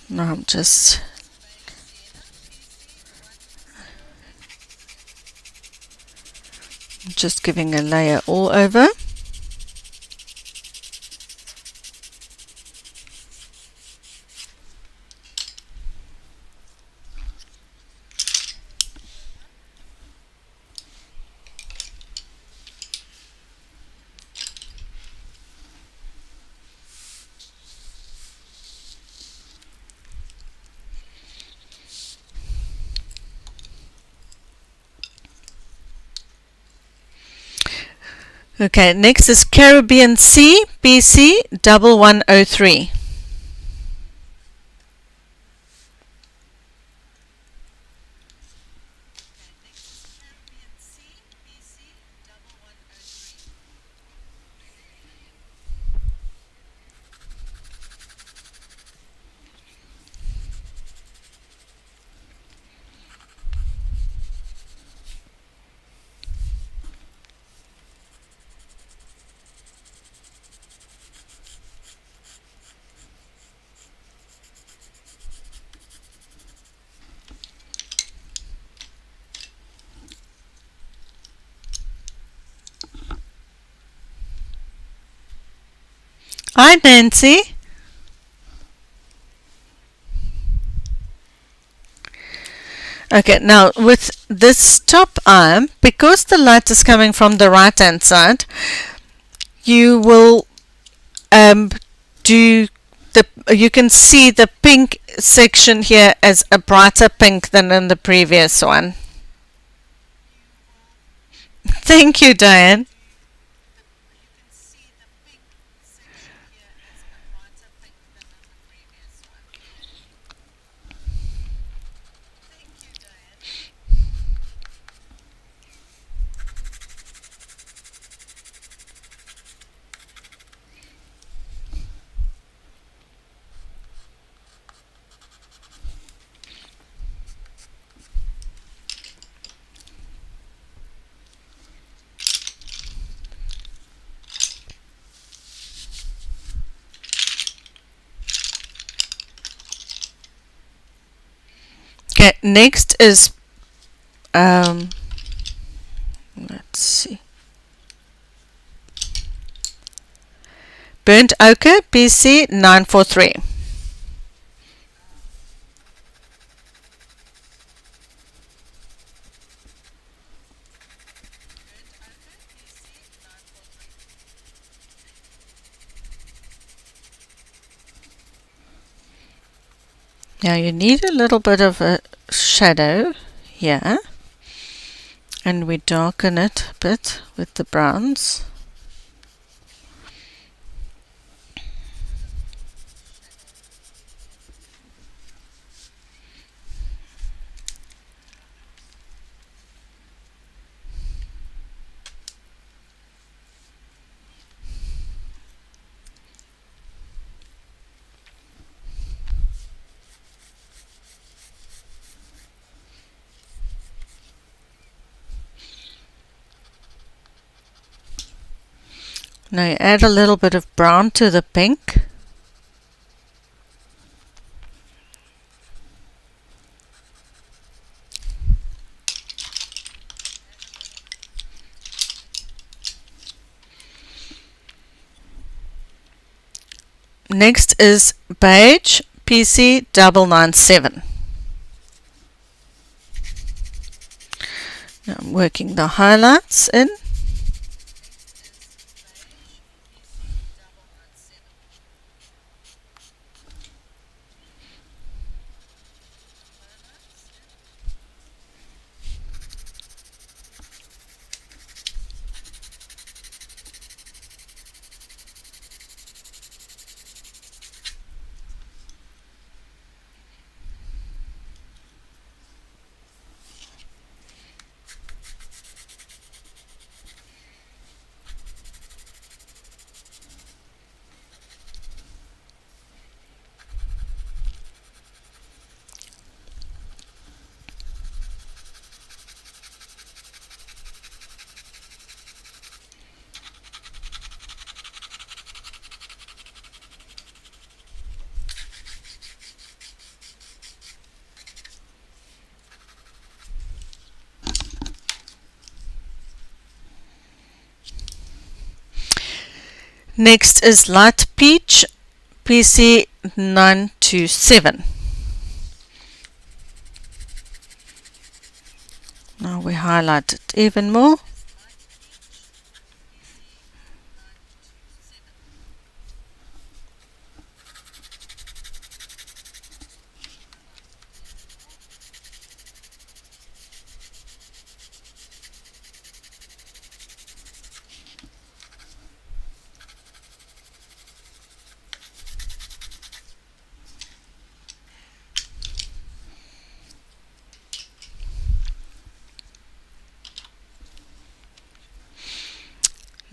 Now I'm just giving a layer all over. Okay, next is Caribbean Sea, PC1103. Hi, Nancy. Okay, now with this top arm, because the light is coming from the right hand side, you will do the, you can see the pink section here as a brighter pink than in the previous one. Thank you, Diane. Okay, next is let's see, Burnt Ochre, PC943. Now you need a little bit of a shadow here, and we darken it a bit with the browns. Now you add a little bit of brown to the pink. Next is beige, PC997. Now I'm working the highlights in. Next is light peach, PC927. Now we highlight it even more.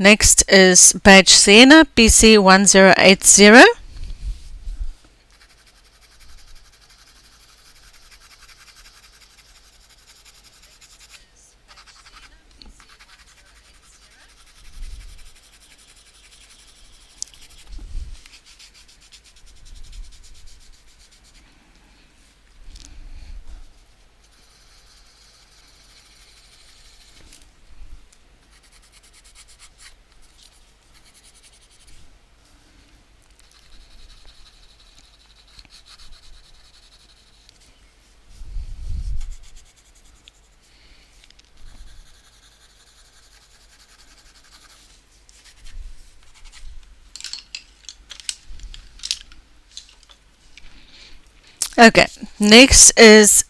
Next is Beige Sienna, PC1080. Okay, next is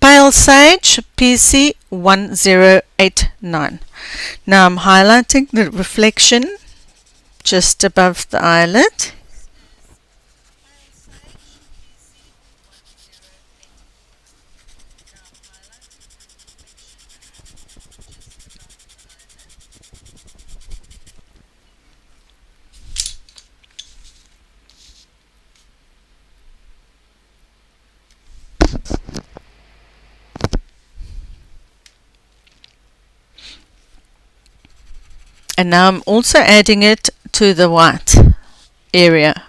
Pale Sage, PC1089. Now I'm highlighting the reflection just above the eyelid. And now I'm also adding it to the white area.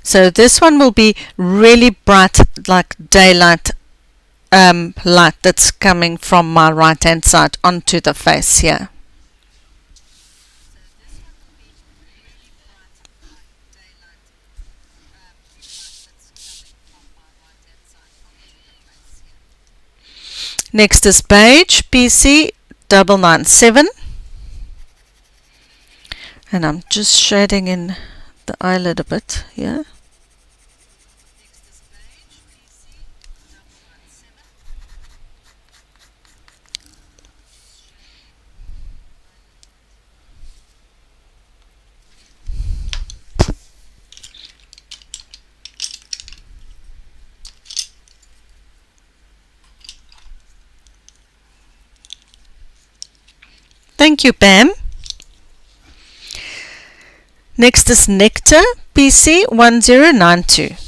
So this one will be really bright, like daylight light that's coming from my right hand side onto the face here. Next is Beige, PC997, and I'm just shading in the eyelid a bit here. Thank you, Pam. Next is Nectar, PC1092.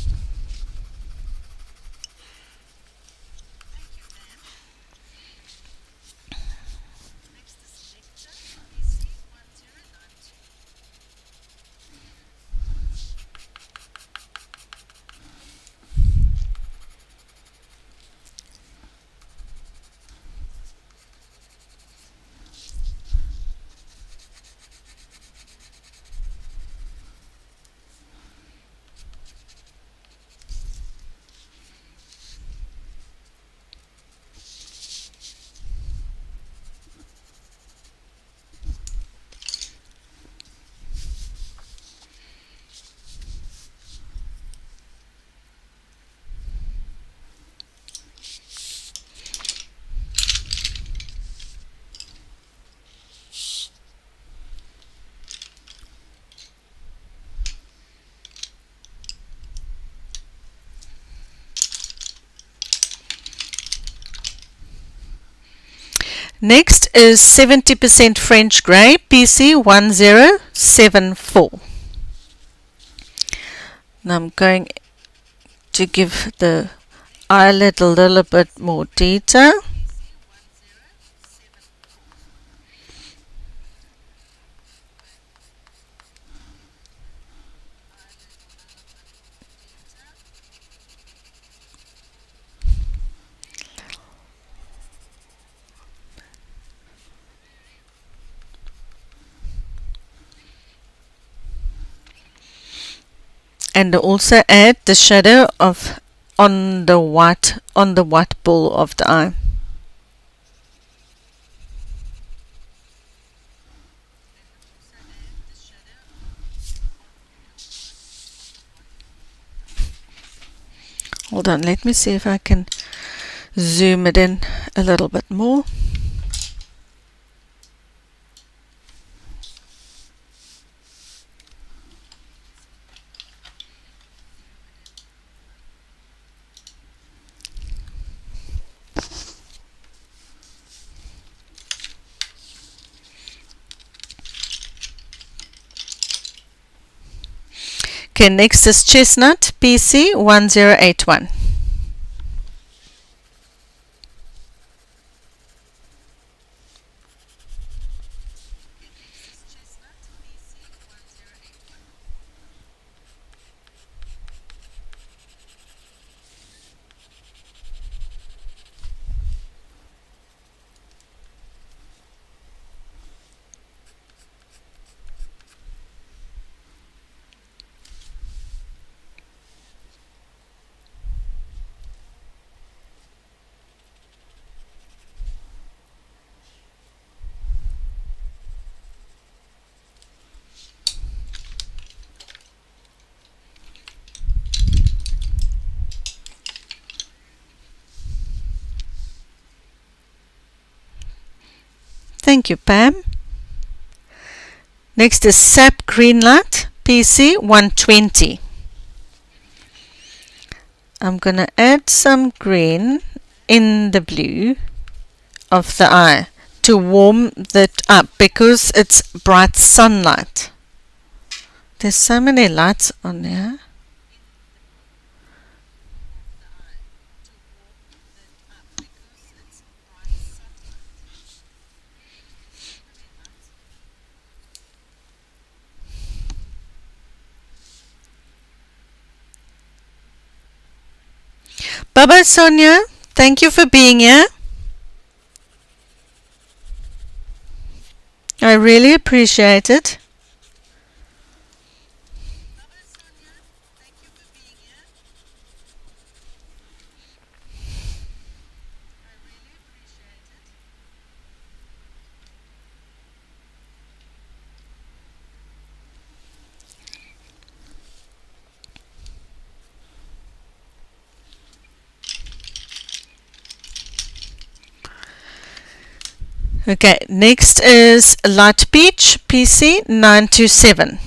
Next is 70% French Grey, PC1074. Now I'm going to give the eyelid a little bit more detail. And also add the shadow of on the white ball of the eye. Hold on, let me see if I can zoom it in a little bit more. Okay, next is Chestnut PC1081. Thank you, Pam. Next is Sap Greenlight PC120. I'm going to add some green in the blue of the eye to warm that up because it's bright sunlight. There's so many lights on there. Bye-bye, Sonia. Thank you for being here. I really appreciate it. Okay, next is Light Peach PC927.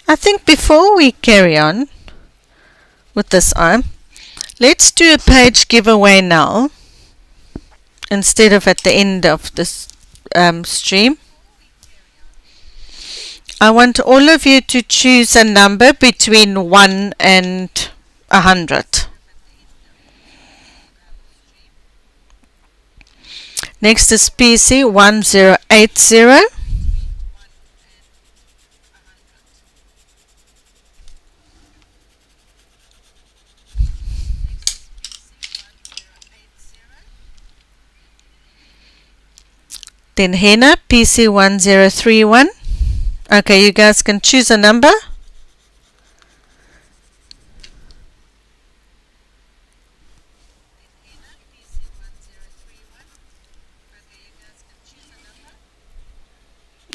I think before we carry on with this eye, let's do a page giveaway now instead of at the end of this stream. I want all of you to choose a number between 1 and 100. Next is PC1080. Then Henna, PC1031. Okay, you guys can choose a number.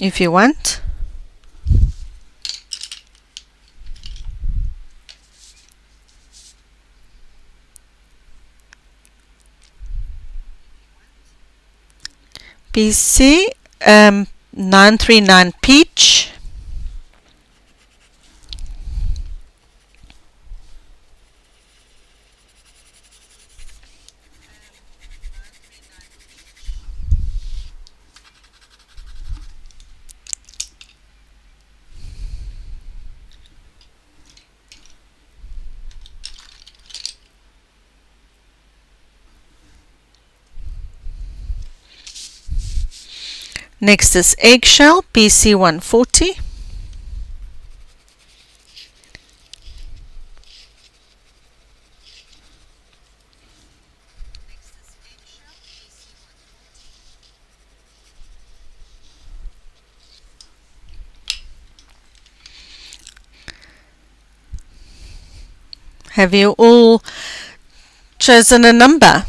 If you want. PC 939 Peach. Next is Eggshell, PC140. Have you all chosen a number?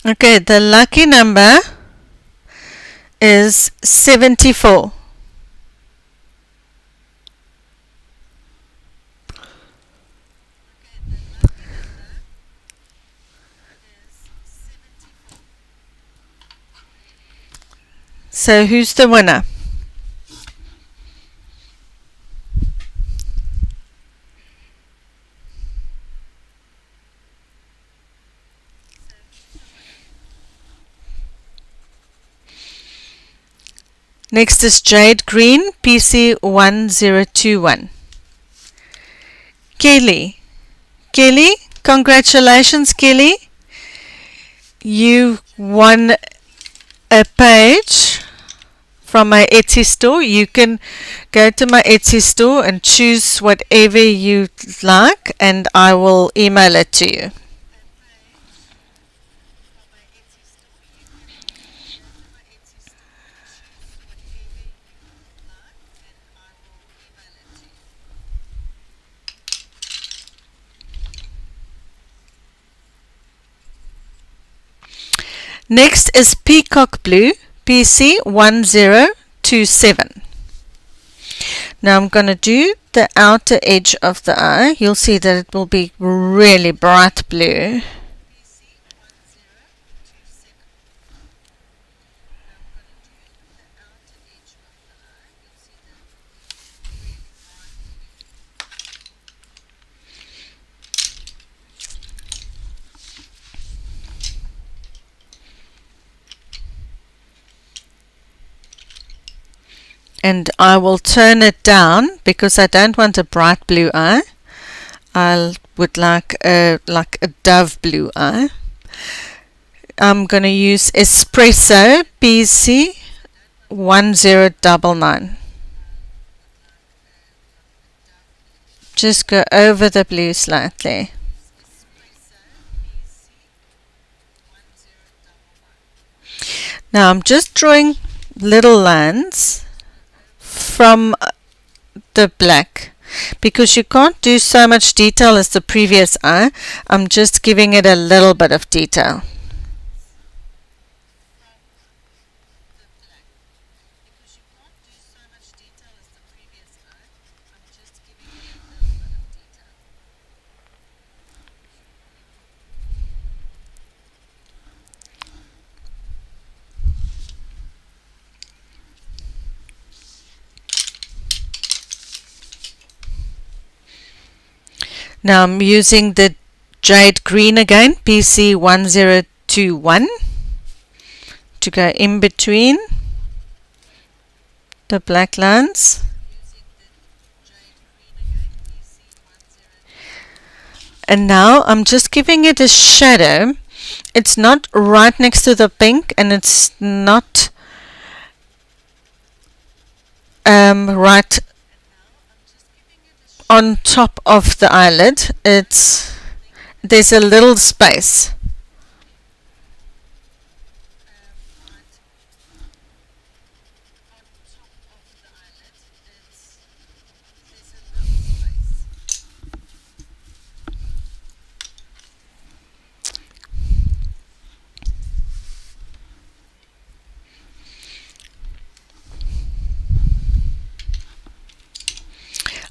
Okay, the lucky number is 74. So who's the winner? Next is Jade Green, PC1021. Kelly. Kelly, congratulations, Kelly. You won a page from my Etsy store. You can go to my Etsy store and choose whatever you like, and I will email it to you. Next is Peacock Blue, PC1027. Now I'm going to do the outer edge of the eye. You'll see that it will be really bright blue. And I will turn it down because I don't want a bright blue eye. I would like a dove blue eye. I'm going to use Espresso PC1099. Just go over the blue slightly. Now I'm just drawing little lines from the black because you can't do so much detail as the previous eye. I'm just giving it a little bit of detail. Now I'm using the Jade Green again, PC1021, to go in between the black lines. And now I'm just giving it a shadow. It's not right next to the pink, and it's not right on top of the eyelid. There's a little space.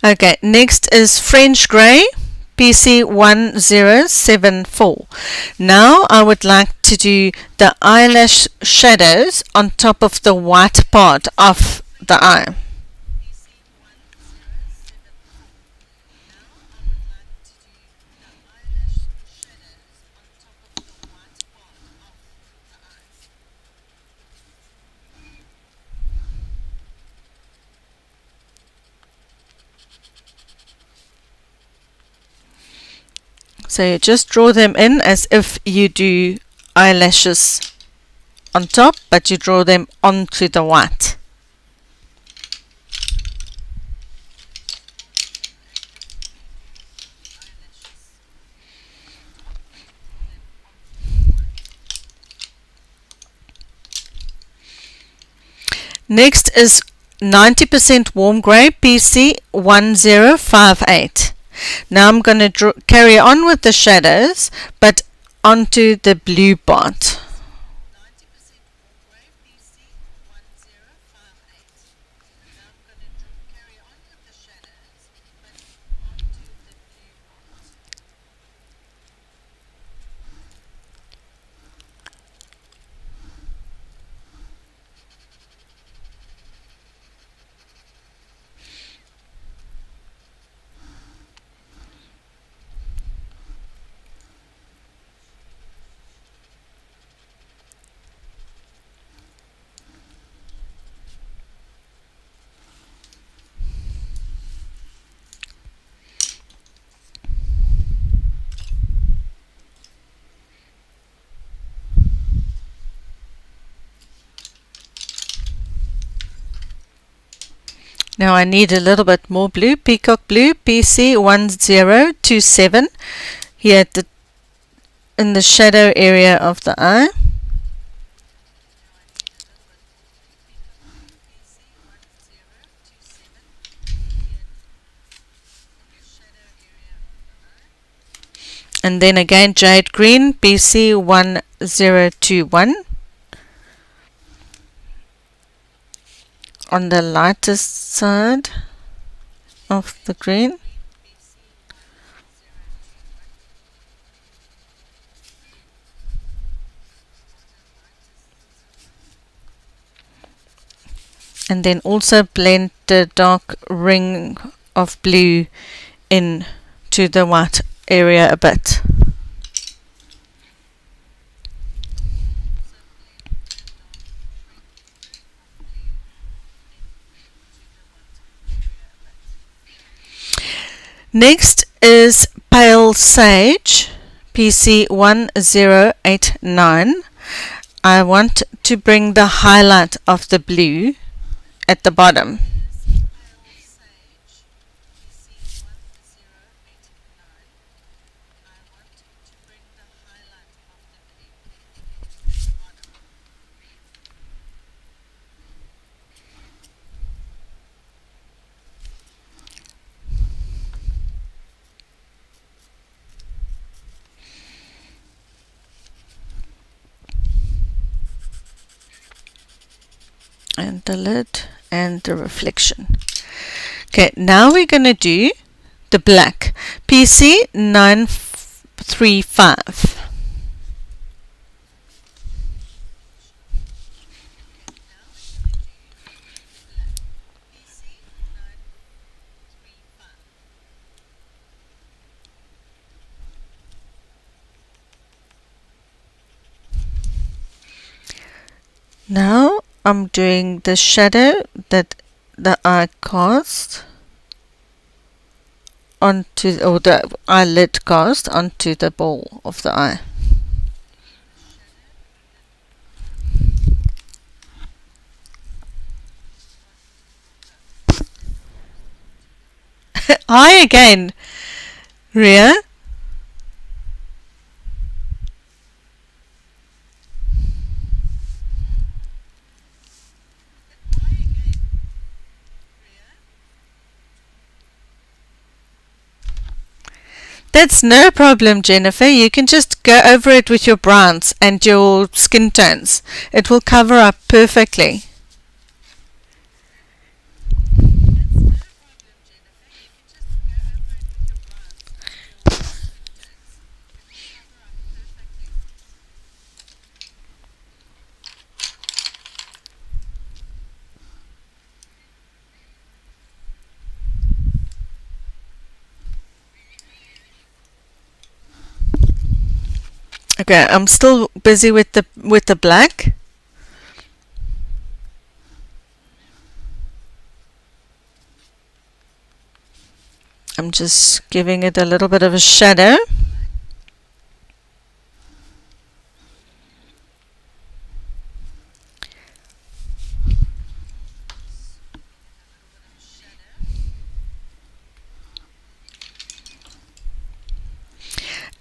Okay, next is French Grey, PC1074. Now I would like to do the eyelash shadows on top of the white part of the eye. So you just draw them in as if you do eyelashes on top, but you draw them onto the white. Next is 90% warm grey, PC1058. Now I'm going to carry on with the shadows, but onto the blue part. Now I need a little bit more blue, peacock blue, PC1027, here at in the shadow area of the eye. And then again jade green, PC1021 on the lightest side of the green. And then also blend the dark ring of blue in to the white area a bit. Next is Pale Sage, PC1089. I want to bring the highlight of the blue at the bottom. And the lid and the reflection. Okay, now we're going to do the black, PC935. Now I'm doing the shadow that the eye cast onto, or the eyelid cast onto the ball of the eye. Hi again, Ria. That's no problem, Jennifer. You can just go over it with your browns and your skin tones. It will cover up perfectly. Okay, I'm still busy with the black. I'm just giving it a little bit of a shadow.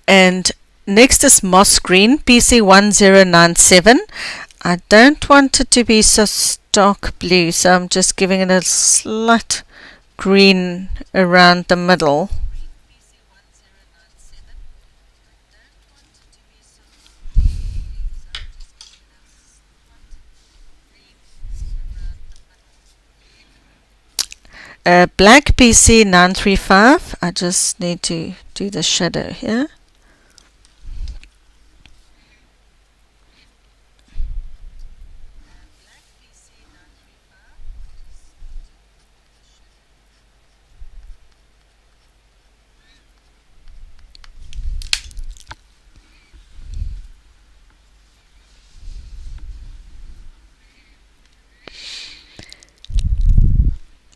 And next is Moss Green, PC1097. I don't want it to be so stark blue, so I'm just giving it a slight green around the middle. Black PC935. I just need to do the shadow here.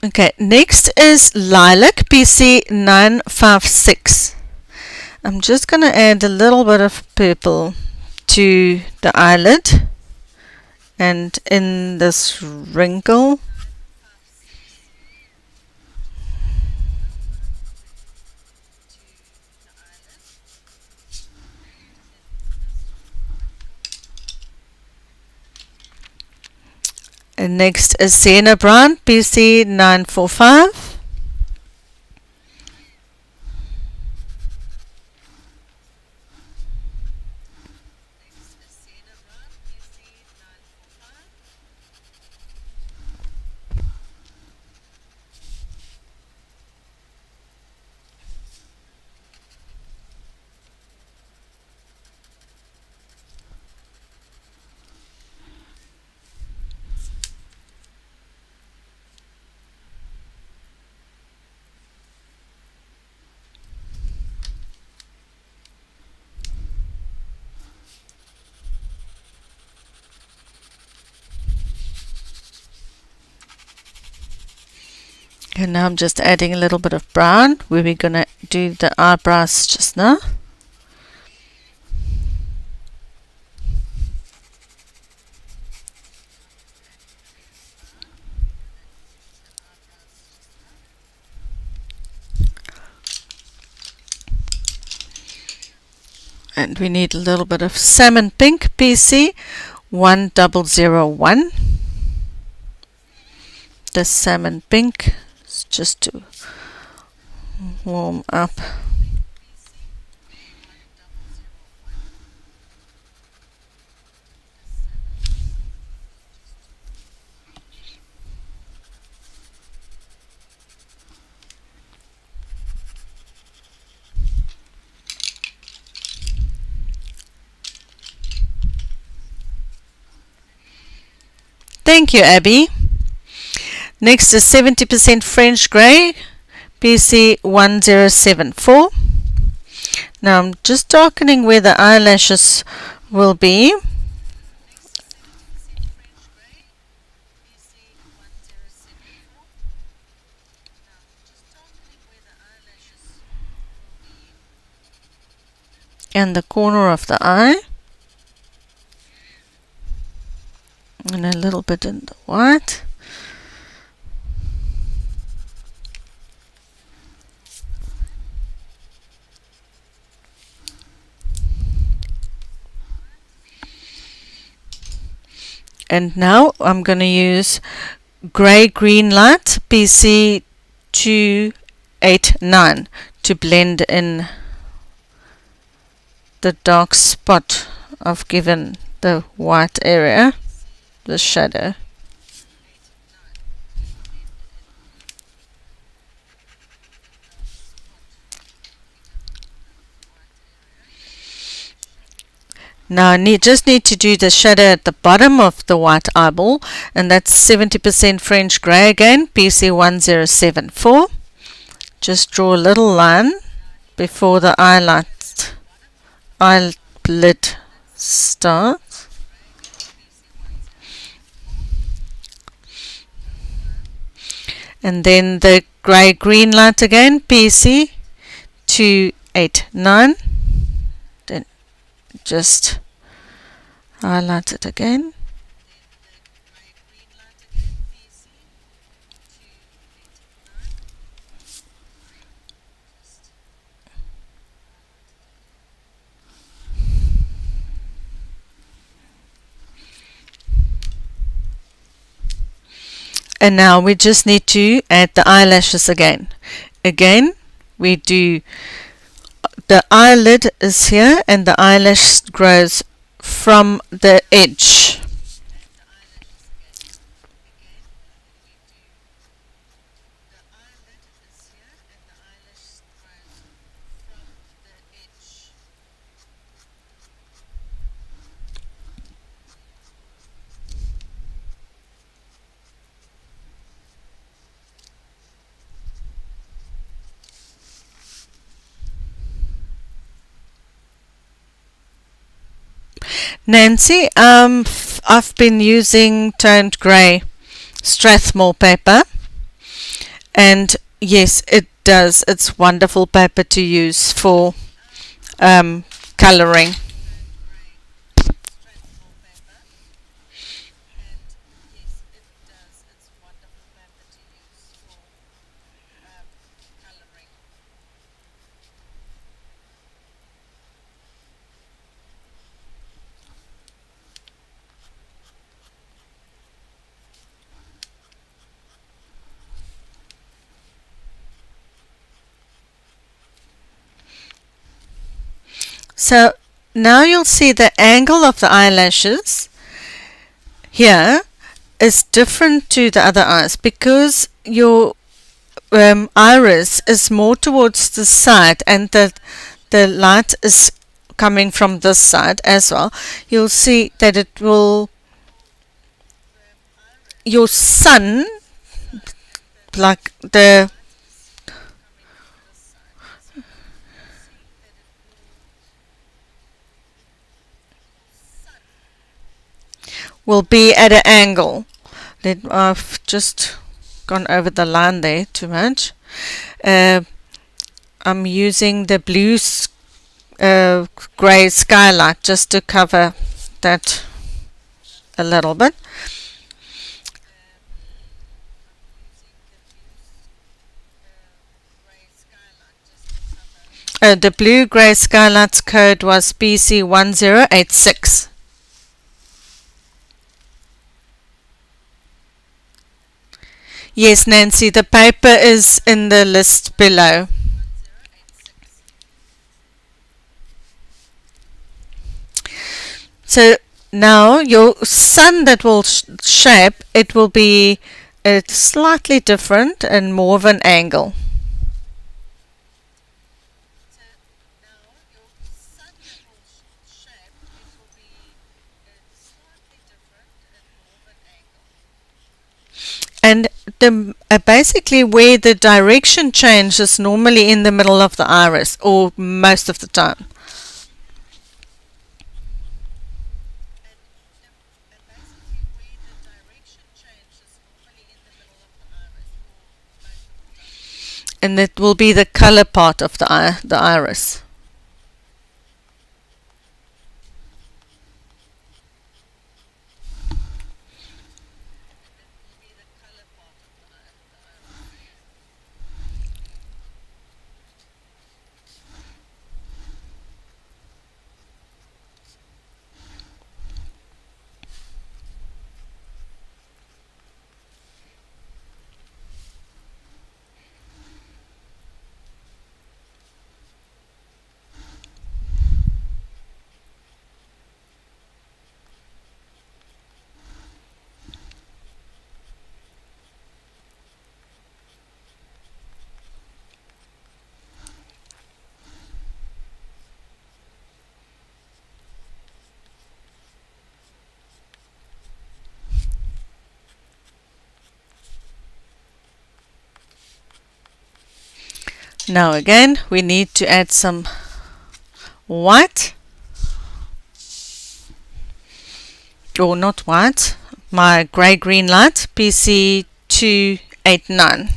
Okay, next is Lilac PC956. I'm just going to add a little bit of purple to the eyelid and in this wrinkle. Next is Sienna Brown, PC945. And now I'm just adding a little bit of brown where we're going to do the eyebrows just now. And we need a little bit of salmon pink, PC1001. The salmon pink is just to warm up. Thank you, Abby. Next is 70% French grey, PC1074. Now I'm just darkening where the eyelashes will be. And the corner of the eye. And a little bit in the white. And now I'm going to use grey green light PC289 to blend in the dark spot I've given the white area, the shadow. Now I just need to do the shadow at the bottom of the white eyeball, and that's 70% French grey again, PC1074. Just draw a little line before the eyelid starts. And then the grey green light again, PC289. Then just highlight it again. And now we just need to add the eyelashes again. Again, we do the eyelid is here and the eyelash grows from the edge. Nancy, I've been using toned grey Strathmore paper, and yes, it does. It's wonderful paper to use for colouring. So now you'll see the angle of the eyelashes here is different to the other eyes because your iris is more towards the side and the light is coming from this side as well. You'll see that it will, your sun, like the will be at an angle. I've just gone over the line there too much. I'm using the blue grey skylight just to cover that a little bit. The blue grey skylight's code was PC1086. Yes, Nancy, the paper is in the list below. So now your sun that will shape, it will be slightly different and more of an angle. And basically where the direction change is normally in the middle of the iris, or most of the time. And it will be the color part of the iris. Now again, we need to add some white, or not white, my grey-green light, PC289.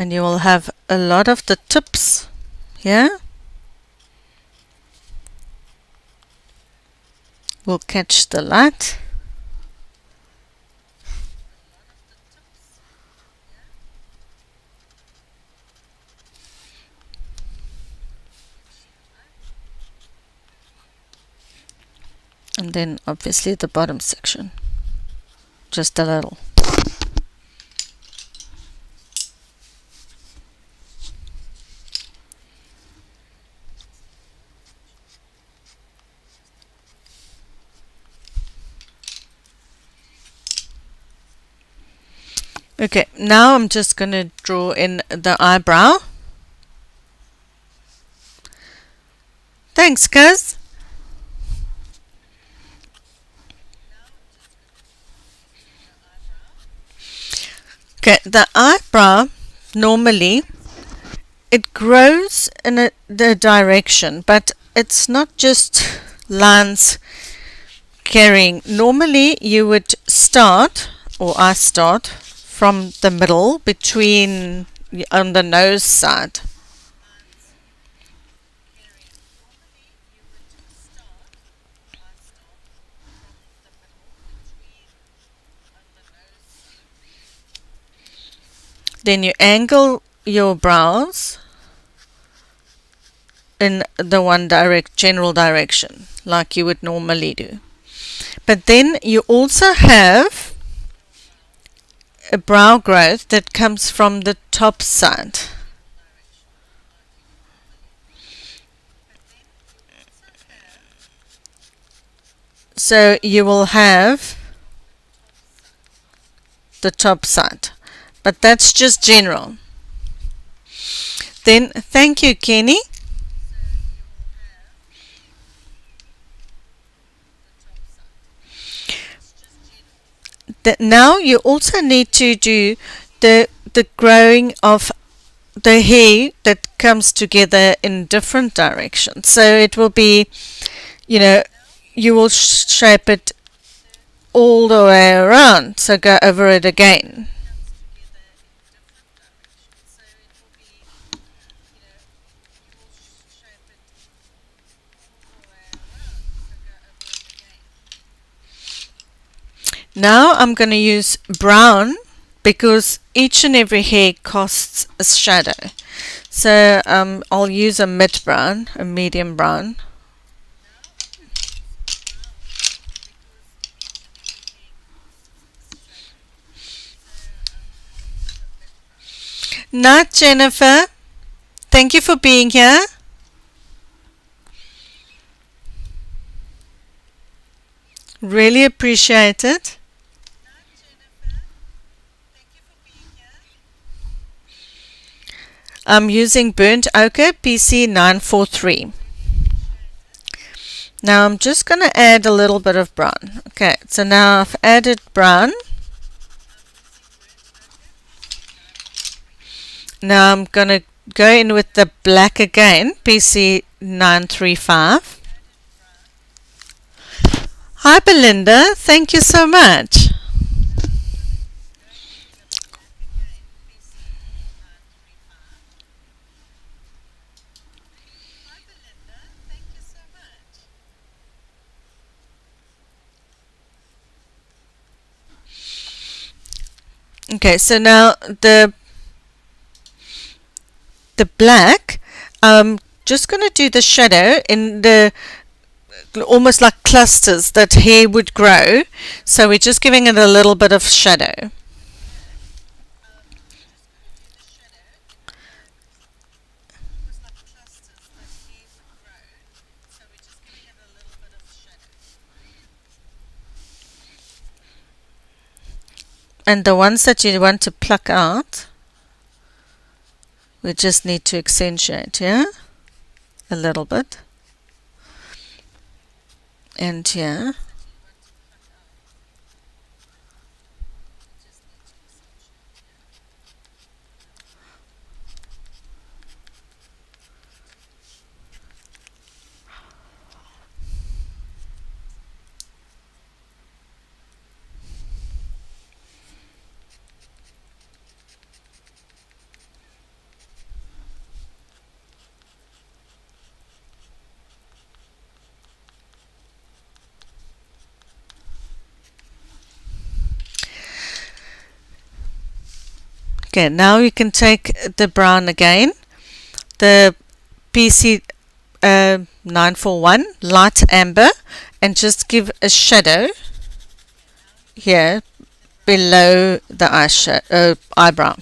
And you will have a lot of the tips here will catch the light. And then obviously the bottom section, just a little. Okay, now I'm just going to draw in the eyebrow. Thanks, cuz. Okay, the eyebrow, normally, it grows in the direction, but it's not just lines carrying. Normally, you would start, or I start, from the middle between on the nose side. Then you angle your brows in the one general direction, like you would normally do. But then you also have a brow growth that comes from the top side. So you will have the top side, but that's just general. Then, thank you, Kenny. Now you also need to do the growing of the hair that comes together in different directions. So it will be, you will shape it all the way around. So go over it again. Now I'm going to use brown because each and every hair casts a shadow. So I'll use a mid brown, a medium brown. Night, Jennifer. Thank you for being here. Really appreciate it. I'm using Burnt Ochre PC943. Now I'm just going to add a little bit of brown. Okay, so now I've added brown. Now I'm going to go in with the black again, PC935. Hi Belinda, thank you so much. Okay, so now the black, I'm just going to do the shadow in the almost like clusters that hair would grow. So we're just giving it a little bit of shadow. And the ones that you want to pluck out, we just need to accentuate, yeah? A little bit. And here. Okay, now you can take the brown again, the PC 941 light amber, and just give a shadow here below the eyebrow.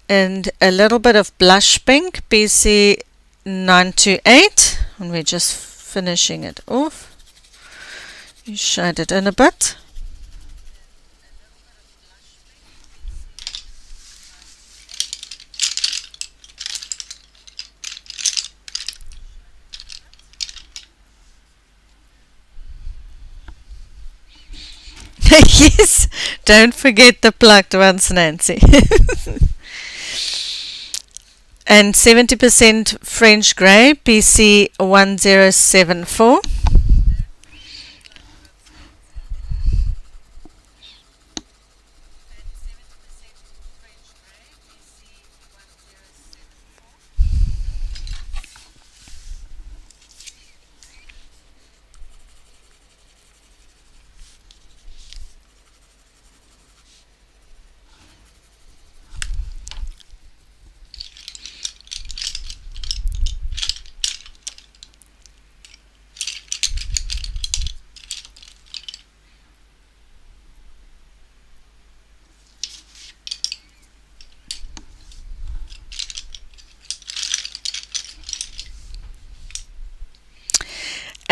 And a little bit of blush pink, PC 928, and we're just finishing it off. You shade it in a bit. Yes, don't forget the plucked ones, Nancy. And 70% French grey, PC1074.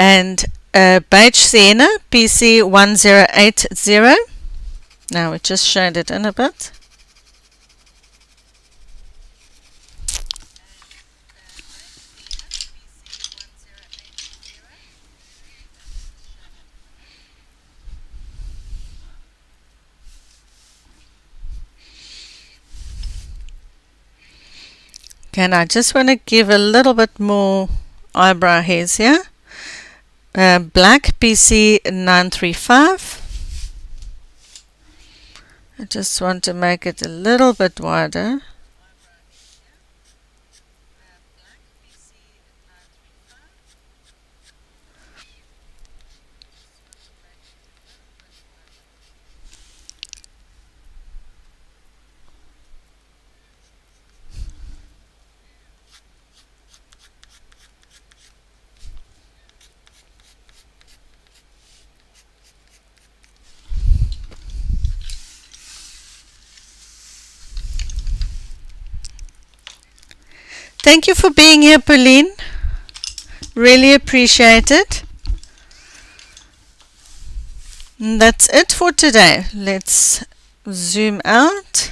and Beige Sienna PC1080. Now we just shade it in a bit. Okay, and I just want to give a little bit more eyebrow hairs here. Black PC935. I just want to make it a little bit wider. Thank you for being here, Pauline. Really appreciate it. And that's it for today. Let's zoom out.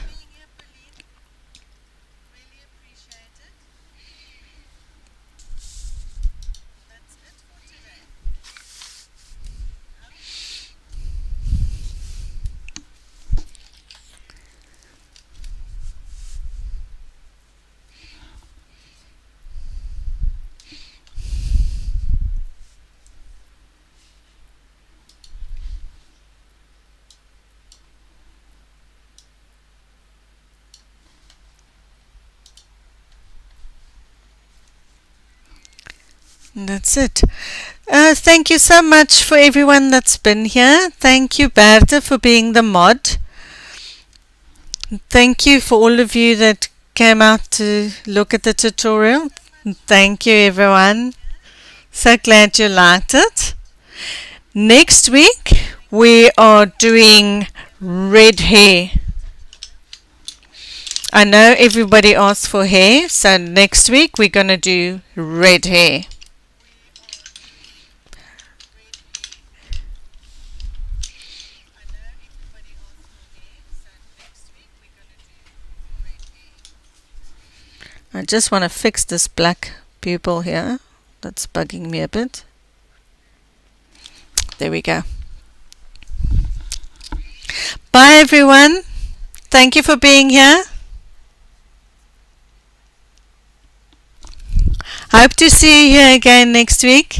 That's it. Thank you so much for everyone that's been here. Thank you, Bertha, for being the mod. Thank you for all of you that came out to look at the tutorial. Thank you, everyone. So glad you liked it. Next week, we are doing red hair. I know everybody asked for hair, so next week we're going to do red hair. I just want to fix this black pupil here. That's bugging me a bit. There we go. Bye everyone. Thank you for being here. Hope to see you here again next week.